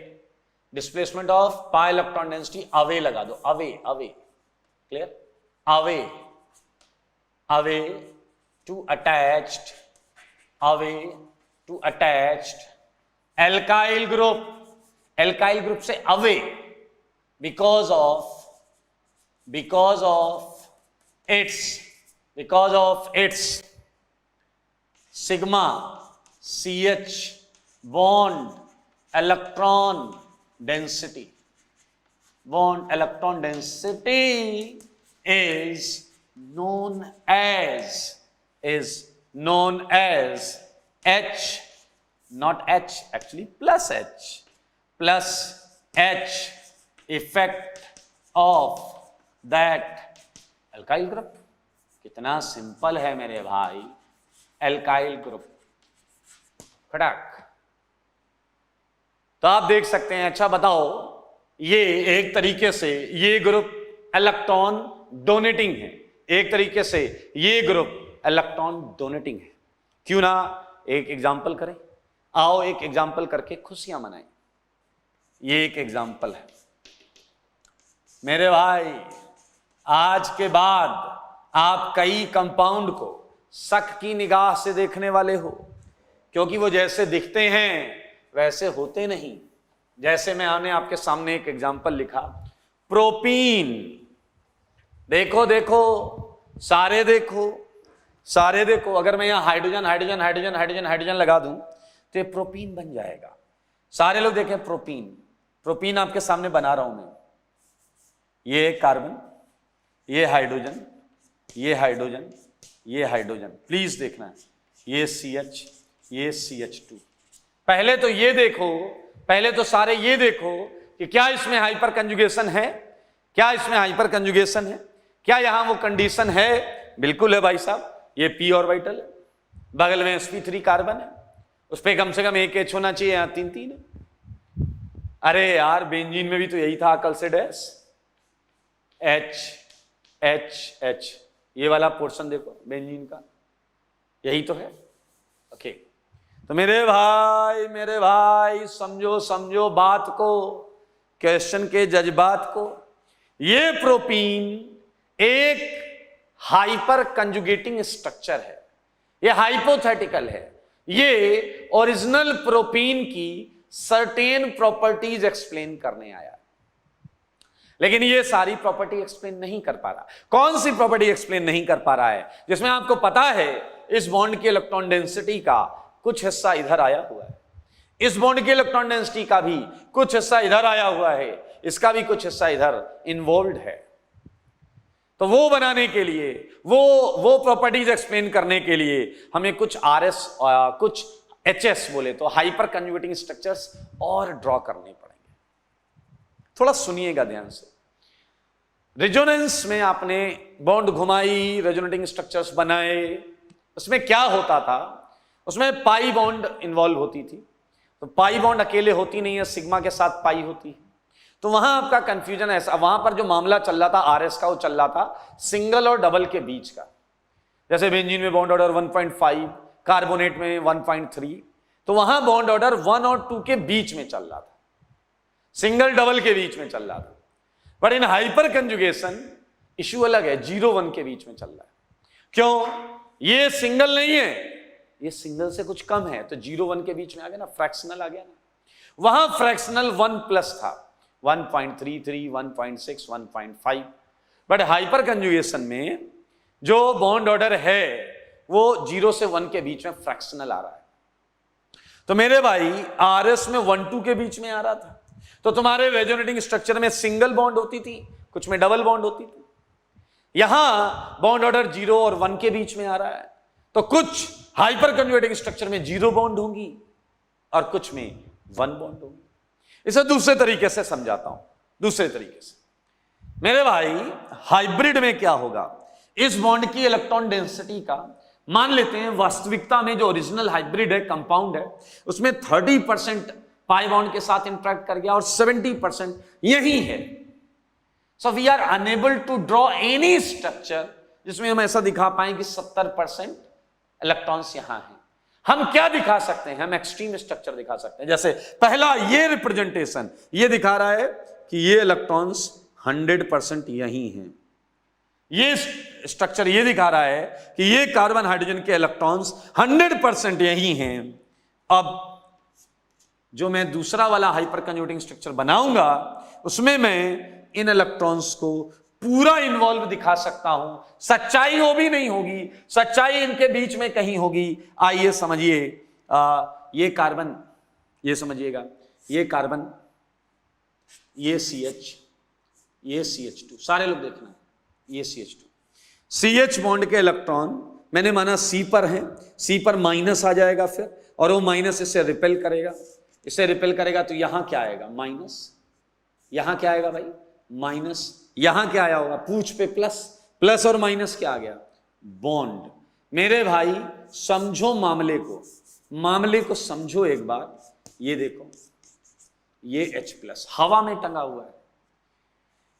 displacement of pi electron density, away लगा दो, away, clear, away to attached alkyl group से away, because of its sigma CH bond electron density is known as H, not H actually, plus H effect of that alkyl group। कितना simple है मेरे भाई, alkyl group, खड़क। तो आप देख सकते हैं, अच्छा बताओ, ये एक तरीके से ये ग्रुप इलेक्ट्रॉन डोनेटिंग है, एक तरीके से ये ग्रुप इलेक्ट्रॉन डोनेटिंग है। क्यों ना एक एग्जाम्पल करें, आओ एक एग्जाम्पल करके खुशियां मनाएं। ये एक एग्जाम्पल है मेरे भाई, आज के बाद आप कई कंपाउंड को शक की निगाह से देखने वाले हो, क्योंकि वो जैसे दिखते हैं वैसे होते नहीं। जैसे मैंने आपके सामने एक एग्जाम्पल लिखा, प्रोपीन, देखो सारे देखो, अगर मैं यहां हाइड्रोजन लगा दूं तो ये प्रोपीन बन जाएगा। सारे लोग देखें, प्रोपीन आपके सामने बना रहा हूं मैं, ये कार्बन, ये हाइड्रोजन, प्लीज देखना, ये CH, ये CH2। पहले तो ये देखो, पहले तो सारे ये देखो कि क्या इसमें हाइपर कंजुगेशन है, क्या यहां वो कंडीशन है? बिल्कुल है भाई साहब, ये p ऑर्बिटल है, बगल में sp3 कार्बन है, उस पर कम से कम एक H होना चाहिए, यहां 3 है। अरे यार बेंजीन में भी तो यही था, कल से डैश H, ये वाला पोर्शन देखो बेंजीन का, यही तो है। ओके, तो मेरे भाई समझो बात को, क्वेश्चन के जज्बात को। ये प्रोपीन एक हाइपर कंजुगेटिंग स्ट्रक्चर है, ये हाइपोथेटिकल है, ये ओरिजिनल प्रोपीन की सर्टेन प्रॉपर्टीज एक्सप्लेन करने आया, लेकिन ये सारी प्रॉपर्टी एक्सप्लेन नहीं कर पा रहा। कौन सी प्रॉपर्टी एक्सप्लेन नहीं कर पा रहा है? जिसमें आपको पता है इस बॉन्ड की इलेक्ट्रॉन डेंसिटी का कुछ हिस्सा इधर आया हुआ है, इस बॉन्ड की इलेक्ट्रॉन डेंसिटी का भी कुछ हिस्सा इधर आया हुआ है, इसका भी कुछ हिस्सा इधर इन्वॉल्व है। तो वो बनाने के लिए, वो प्रॉपर्टीज एक्सप्लेन करने के लिए हमें कुछ RS कुछ HS बोले तो हाइपर कंजुगेटिंग स्ट्रक्चर्स और ड्रॉ करने पड़ेंगे। थोड़ा सुनिएगा ध्यान से। रेजोनेंस में आपने बॉन्ड घुमाई, रेजोनेटिंग स्ट्रक्चर्स बनाए, उसमें क्या होता था? उसमें पाई बॉन्ड इन्वॉल्व होती थी। तो पाई बॉन्ड अकेले होती नहीं है, सिग्मा के साथ पाई होती है। तो वहां आपका कंफ्यूजन ऐसा, वहां पर जो मामला चल रहा था RS का, वो चल रहा था सिंगल और डबल के बीच का। जैसे बेंजीन में बॉन्ड ऑर्डर 1.5, कार्बोनेट में 1.3, तो वहां बॉन्ड ऑर्डर 1 और 2 के बीच में चल रहा था, सिंगल डबल के बीच में चल रहा था। But in hyper conjugation issue अलग है, 0-1 के बीच में चल रहा है। क्यों? ये सिंगल नहीं है, ये सिंगल से कुछ कम है, तो 0-1 के बीच में आ गया ना, फ्रैक्शनल आ गया ना। वहां फ्रैक्शनल 1+ था, 1.33, 1.6, 1.5। बट हाइपर कंजुगेशन में जो बॉन्ड ऑर्डर है वो 0 से 1 के बीच में फ्रैक्शनल आ रहा है। तो मेरे भाई RS में 1-2 के बीच में आ रहा था, तो तुम्हारे रेजोनेटिंग स्ट्रक्चर में सिंगल बॉन्ड होती थी, कुछ में डबल बॉन्ड होती थी। यहां बॉन्ड ऑर्डर 0 और 1 के बीच में आ रहा है, तो कुछ हाइपर कंजुगेटिंग स्ट्रक्चर में 0 बॉन्ड होंगी और कुछ में 1 बॉन्ड होगी। इसे दूसरे तरीके से समझाता हूं, दूसरे तरीके से। मेरे भाई हाइब्रिड में क्या होगा? इस बॉन्ड की इलेक्ट्रॉन डेंसिटी का मान लेते हैं वास्तविकता में जो ओरिजिनल हाइब्रिड है, कंपाउंड है, उसमें 30% पाई बॉन्ड के साथ इंटरेक्ट कर गया और 70% यही है। So we are unable to draw any structure जिसमें हम ऐसा दिखा पाए कि 70% इलेक्ट्रॉन्स यहां हैं। हम क्या दिखा सकते हैं? हम एक्सट्रीम स्ट्रक्चर दिखा सकते हैं। जैसे पहला ये रिप्रेजेंटेशन ये दिखा रहा है कि ये इलेक्ट्रॉन्स 100% यही हैं। ये स्ट्रक्चर ये दिखा रहा है कि ये कार्बन हाइड्रोजन के इलेक्ट्रॉन्स 100% यही हैं। अब जो मैं दूसरा वाला हाइपर कंज्यूटिंग स्ट्रक्चर बनाऊंगा उसमें मैं इन इलेक्ट्रॉन्स को पूरा इन्वॉल्व दिखा सकता हूं। सच्चाई वो भी नहीं होगी, सच्चाई इनके बीच में कहीं होगी। आइए समझिए, ये कार्बन, ये समझिएगा, ये कार्बन, ये CH, ये CH2, सारे लोग देखना, ये CH2, CH बॉन्ड के इलेक्ट्रॉन मैंने माना C पर हैं, C पर माइनस आ जाएगा फिर, और वो माइनस इसे रिपेल करेगा, इसे रिपेल करेगा तो यहां क्या आएगा? माइनस। यहां क्या आएगा भाई? माइनस। यहां क्या आया होगा? पूछ पे प्लस, प्लस और माइनस क्या आ गया? बॉन्ड। मेरे भाई समझो मामले को, मामले को समझो एक बार। ये देखो, ये H+ हवा में टंगा हुआ है।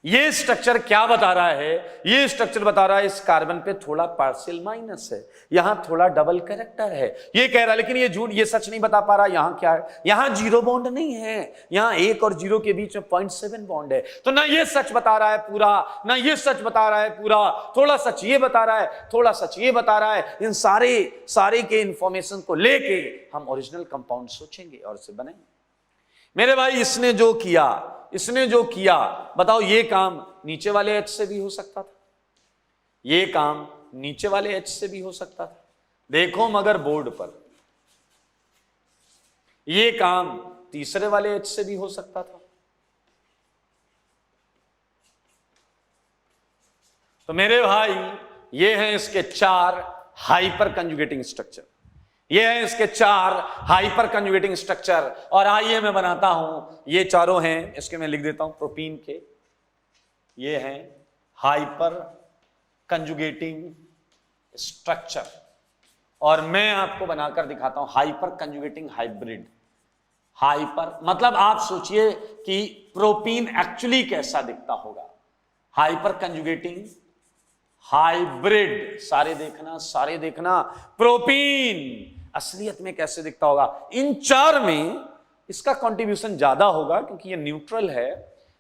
ये स्ट्रक्चर क्या बता रहा है? ये स्ट्रक्चर बता रहा है इस कार्बन पे थोड़ा पार्शियल माइनस है, यहां थोड़ा डबल कैरेक्टर है। ये कह रहा है, लेकिन ये झूठ, ये सच नहीं बता पा रहा। यहां क्या है? यहां 0 बॉन्ड नहीं है, यहां 1 और 0 के बीच में 0.7 बॉन्ड है। तो ना ये सच बता रहा है पूरा, ना ये सच बता रहा है पूरा, थोड़ा सच ये बता रहा है, थोड़ा सच ये बता रहा है। इन सारे के इंफॉर्मेशन को लेके हम ओरिजिनल कंपाउंड सोचेंगे और उसे बनाएंगे। मेरे भाई इसने जो किया बताओ, ये काम नीचे वाले H से भी हो सकता था, ये काम नीचे वाले H से भी हो सकता था। देखो मगर बोर्ड पर, ये काम तीसरे वाले H से भी हो सकता था। तो मेरे भाई ये हैं इसके 4 हाइपर कंजुगेटिंग स्ट्रक्चर, ये हैं इसके 4 हाइपर कंजुगेटिंग स्ट्रक्चर। और आइए मैं बनाता हूं, ये चारों हैं, इसके मैं लिख देता हूं प्रोपीन के, ये हैं हाइपर कंजुगेटिंग स्ट्रक्चर, और मैं आपको बनाकर दिखाता हूं हाइपर कंजुगेटिंग हाइब्रिड। हाइपर मतलब आप सोचिए कि प्रोपीन एक्चुअली कैसा दिखता होगा। हाइपर कंजुगेटिंग हाइब्रिड, सारे देखना, प्रोपीन असलियत में कैसे दिखता होगा। इन 4 में इसका कंट्रीब्यूशन ज्यादा होगा क्योंकि ये न्यूट्रल है।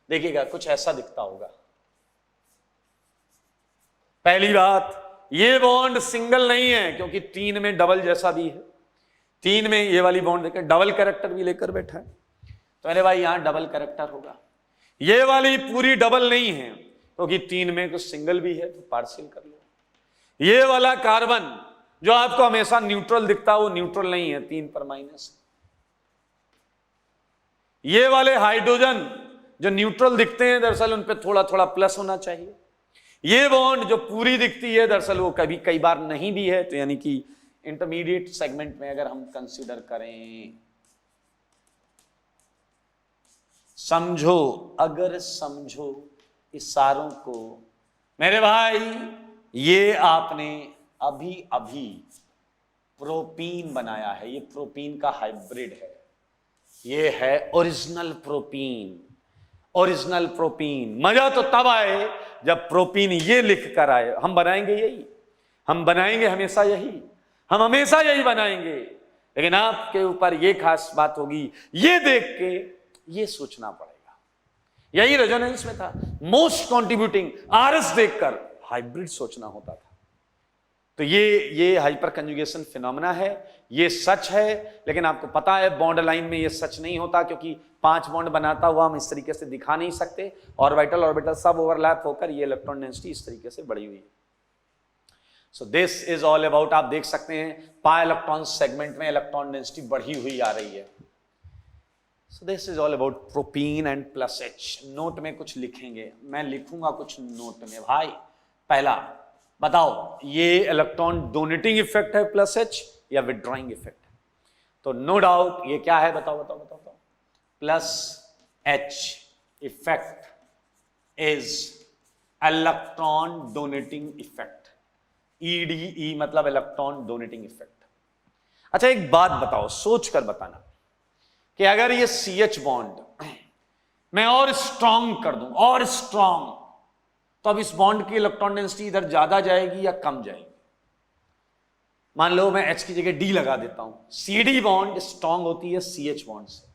देखिएगा कुछ ऐसा दिखता होगा। पहली बात, ये बॉन्ड सिंगल नहीं है क्योंकि 3 में डबल जैसा भी है। 3 में ये वाली बॉन्ड देखिए डबल कैरेक्टर भी लेकर बैठा है, तो मेरे भाई यहां डबल कैरेक्टर होगा। ये वाली पूरी डबल नहीं है क्योंकि 3 में कुछ सिंगल भी है, तो पार्शियल कर लो। ये वाला कार्बन जो आपको हमेशा न्यूट्रल दिखता है वो न्यूट्रल नहीं है, 3 पर माइनस। ये वाले हाइड्रोजन जो न्यूट्रल दिखते हैं दरअसल उन पे थोड़ा थोड़ा प्लस होना चाहिए। ये बॉन्ड जो पूरी दिखती है दरअसल वो कई बार नहीं भी है, तो यानी कि इंटरमीडिएट सेगमेंट में अगर हम कंसीडर करें, समझो, अगर समझो इशारों को। मेरे भाई ये आपने अभी प्रोपीन बनाया है, ये प्रोपीन का हाइब्रिड है, ये है ओरिजिनल प्रोपीन। ओरिजिनल प्रोपीन मजा तो तब आए जब प्रोपीन ये लिख कर आए। हम बनाएंगे यही, हम बनाएंगे हमेशा यही, हम हमेशा यही बनाएंगे। लेकिन आपके ऊपर ये खास बात होगी, ये देख के ये सोचना पड़ेगा। यही रेजोनेंस में था, मोस्ट कंट्रीब्यूटिंग RS देखकर हाइब्रिड सोचना होता था। तो ये हाइपर कंजुगेशन फिनोमेना है, ये सच है। लेकिन आपको पता है बॉन्ड लाइन में ये सच नहीं होता क्योंकि 5 बॉन्ड बनाता हुआ हम इस तरीके से दिखा नहीं सकते। ऑर्बिटल सब ओवरलैप होकर ये इलेक्ट्रॉन डेंसिटी इस तरीके से बढ़ी हुई है। So this is all about, आप देख सकते हैं पाई इलेक्ट्रॉन सेगमेंट में इलेक्ट्रॉन डेंसिटी बढ़ी हुई आ रही है। So this is all about propene and plus H। Note में कुछ लिखेंगे, मैं लिखूंगा कुछ नोट में। भाई पहला बताओ, ये इलेक्ट्रॉन डोनेटिंग इफेक्ट है प्लस H या विड्रॉइंग इफेक्ट है? तो नो डाउट ये क्या है, बताओ बताओ बताओ बताओ। Plus H effect is electron donating effect. EDE मतलब इलेक्ट्रॉन डोनेटिंग इफेक्ट। अच्छा एक बात बताओ, सोच कर बताना, कि अगर ये CH बॉन्ड मैं और स्ट्रांग कर दूं, और स्ट्रांग, तो अब इस बॉन्ड की इलेक्ट्रॉन डेंसिटी इधर ज्यादा जाएगी या कम जाएगी? मान लो मैं H की जगह D लगा देता हूं। CD बॉन्ड स्ट्रांग होती है CH बॉन्ड से,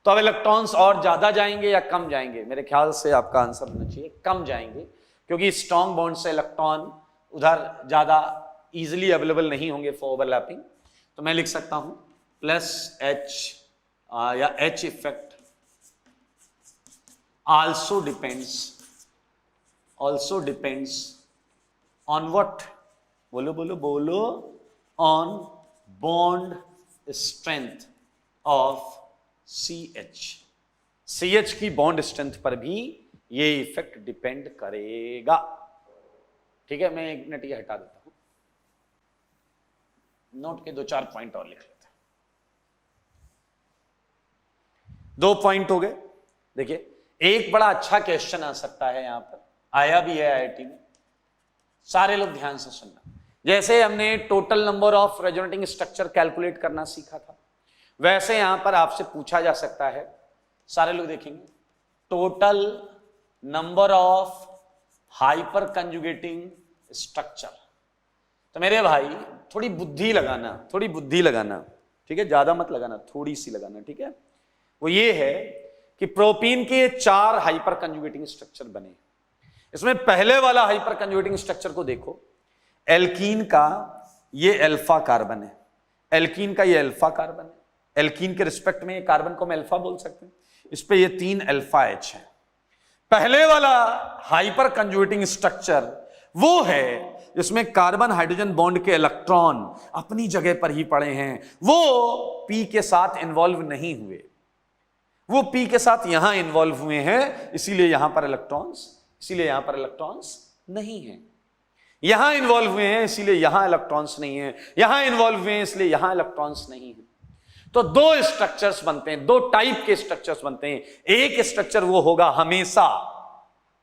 तो अब इलेक्ट्रॉन्स और ज्यादा जाएंगे या कम जाएंगे? मेरे ख्याल से आपका आंसर होना चाहिए कम जाएंगे, क्योंकि स्ट्रांग बॉन्ड से इलेक्ट्रॉन उधर ज्यादा इजीली अवेलेबल नहीं होंगे फॉर ओवरलैपिंग। तो मैं लिख सकता हूं प्लस H या H effect also depends on what? बोलो बोलो बोलो, on bond strength of CH की बॉन्ड स्ट्रेंथ पर भी ये इफेक्ट डिपेंड करेगा। ठीक है, मैं एक मिनट ये हटा देता हूं, नोट के 2-4 पॉइंट और लिख लेते हैं। 2 पॉइंट हो गए। देखिए, एक बड़ा अच्छा क्वेश्चन आ सकता है, यहां पर आया भी है IIT में, सारे लोग ध्यान से सुनना। जैसे हमने total number of resonating structure calculate करना सीखा था, वैसे यहां पर आपसे पूछा जा सकता है, सारे लोग देखेंगे, total number of hyper conjugating structure. तो मेरे भाई थोड़ी बुद्धि लगाना, ठीक है, ज्यादा मत लगाना, थोड़ी सी लगाना, ठीक है। वो ये है कि प्रोपीन के 4 हाइपर कंजुगेटिंग स्ट्रक्चर बने। इसमें पहले वाला हाइपर कंजुगेटिंग स्ट्रक्चर को देखो, एल्कीन का ये अल्फा कार्बन है, एल्कीन का ये अल्फा कार्बन है, एल्कीन के रिस्पेक्ट में ये कार्बन को हम अल्फा बोल सकते हैं, इस पे ये 3 अल्फा H है। पहले वाला हाइपर कंजुगेटिंग स्ट्रक्चर वो है जिसमें कार्बन हाइड्रोजन बॉन्ड के इलेक्ट्रॉन अपनी जगह पर ही पड़े हैं, वो P के साथ इन्वॉल्व नहीं हुए, वो P के साथ यहां इन्वॉल्व हुए हैं, इसीलिए यहां पर इलेक्ट्रॉन्स नहीं है। यहां इन्वॉल्व हुए हैं इसलिए यहां इलेक्ट्रॉन्स नहीं है, यहां इन्वॉल्व हुए हैं इसलिए यहां इलेक्ट्रॉन्स नहीं है। तो 2 स्ट्रक्चर्स बनते हैं, 2 टाइप के स्ट्रक्चर्स बनते हैं। एक स्ट्रक्चर वो होगा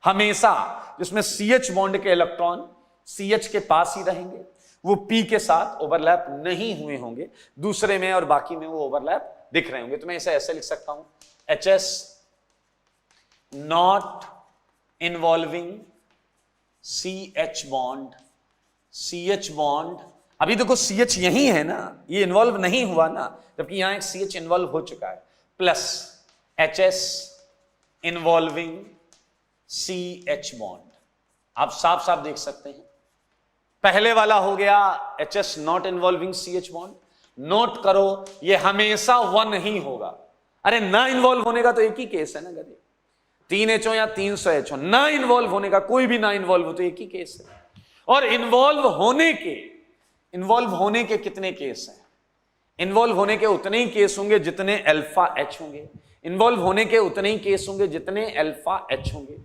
हमेशा जिसमें CH बॉन्ड के इलेक्ट्रॉन CH के पास ही रहेंगे, वो P के साथ ओवरलैप नहीं हुए होंगे, दूसरे में और बाकी में वो ओवरलैप दिख रहे होंगे। तो मैं इसे ऐसे लिख सकता हूं, HS not involving CH bond. अभी देखो CH यही है ना, ये इन्वॉल्व नहीं हुआ ना, जबकि यहां एक CH इन्वॉल्व हो चुका है, plus HS involving CH bond. आप साफ साफ देख सकते हैं, पहले वाला हो गया HS not involving CH bond. Note करो, ये हमेशा 1 ही होगा। अरे ना इन्वॉल्व होने का तो एक ही केस है ना गधे, 3H हो या 300H हो, ना इन्वॉल्व होने का, कोई भी ना इन्वॉल्व हो तो एक ही केस है। और इन्वॉल्व होने के कितने केस हैं? इन्वॉल्व होने के उतने ही केस होंगे जितने अल्फा H होंगे, इन्वॉल्व होने के उतने ही केस होंगे जितने अल्फा H होंगे।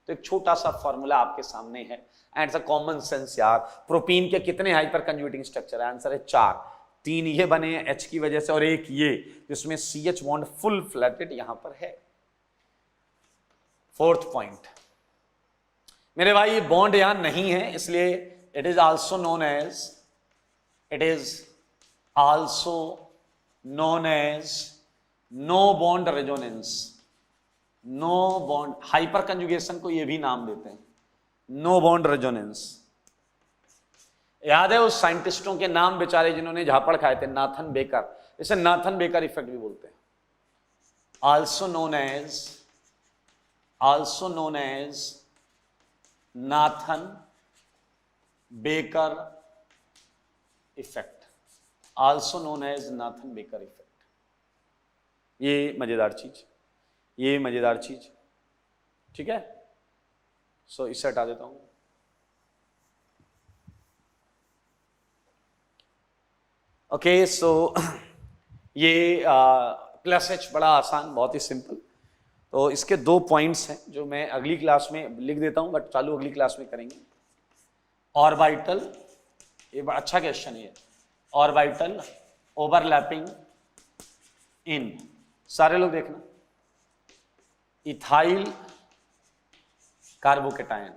तो एक छोटा सा फॉर्मूला आपके सामने है, एंड कॉमन सेंस यार। प्रोटीन के कितने हाइपर कंजुगेटिंग स्ट्रक्चर है? आंसर है 4। 3 ये बने हैं H की वजह से और एक ये जिसमें CH बॉन्ड फुल फ्लैटेड यहां पर है। 4th पॉइंट, मेरे भाई ये बॉन्ड यहां नहीं है, इसलिए it is also known as no bond resonance. No bond hyperconjugation को ये भी नाम देते हैं, नो बॉन्ड रेजोनेंस। याद है उस साइंटिस्टों के नाम बेचारे जिन्होंने झापड़ खाए थे, नाथन बेकर, इसे नाथन बेकर इफेक्ट भी बोलते हैं। Also known as Nathan Baker effect, also known as Nathan Baker effect. ये मजेदार चीज, ठीक है। सो इसे हटा देता हूं। ओके, सो ये प्लस H बड़ा आसान, बहुत ही सिंपल। तो इसके 2 पॉइंट्स हैं जो मैं अगली क्लास में लिख देता हूं, बट चालू अगली क्लास में करेंगे। ऑर्बिटल, ये बड़ा अच्छा क्वेश्चन है, ऑर्बिटल ओवरलैपिंग इन, सारे लोग देखना, इथाइल कार्बोकेटायन,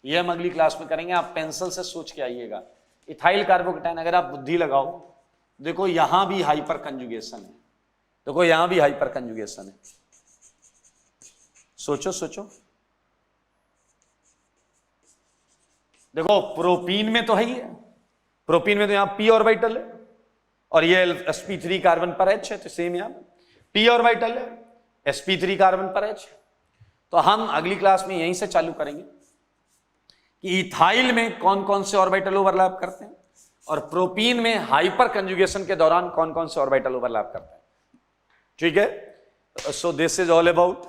ये हम अगली क्लास में करेंगे। आप पेंसिल से सोच के आइएगा। इथाइल कार्बोकेटायन, अगर आप बुद्धि लगाओ, देखो यहां भी हाइपर कंजुगेशन है, देखो यहां भी हाइपर कंजुगेशन है, सोचो सोचो। देखो प्रोपीन में तो है ही है, प्रोपीन में तो यहां p ऑर्बिटल है और ये sp3 कार्बन पर H है, तो सेम यहां p ऑर्बिटल है, sp3 कार्बन पर H। तो हम अगली क्लास में यहीं से चालू करेंगे कि इथाइल में कौन कौन से ऑर्बिटल ओवरलैप करते हैं और प्रोपीन में हाइपर कंजुगेशन के दौरान कौन कौन से ऑर्बिटल ओवरलैप करते हैं। ठीक है, so this is all about.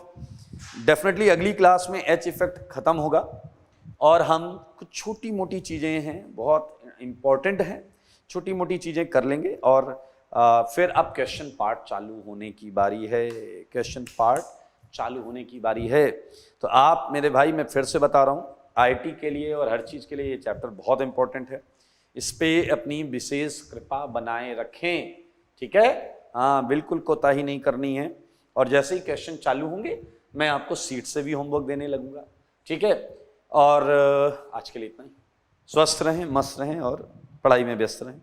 Definitely अगली क्लास में H इफेक्ट खत्म होगा और हम कुछ छोटी मोटी चीजें हैं, बहुत इंपॉर्टेंट हैं, छोटी मोटी चीजें कर लेंगे और फिर अब क्वेश्चन पार्ट चालू होने की बारी है, क्वेश्चन पार्ट चालू होने की बारी है। तो आप मेरे भाई, मैं फिर से बता रहा हूँ, आईटी के लिए और हर चीज के लिए ये चैप्टर बहुत इंपॉर्टेंट है, इस पे अपनी विशेष कृपा बनाए रखें। ठीक है, हाँ बिल्कुल कोताही नहीं करनी है। और जैसे ही क्वेश्चन चालू होंगे मैं आपको सीट से भी होमवर्क देने लगूंगा। ठीक है, और आज के लिए इतना ही। स्वस्थ रहें, मस्त रहें और पढ़ाई में व्यस्त रहें।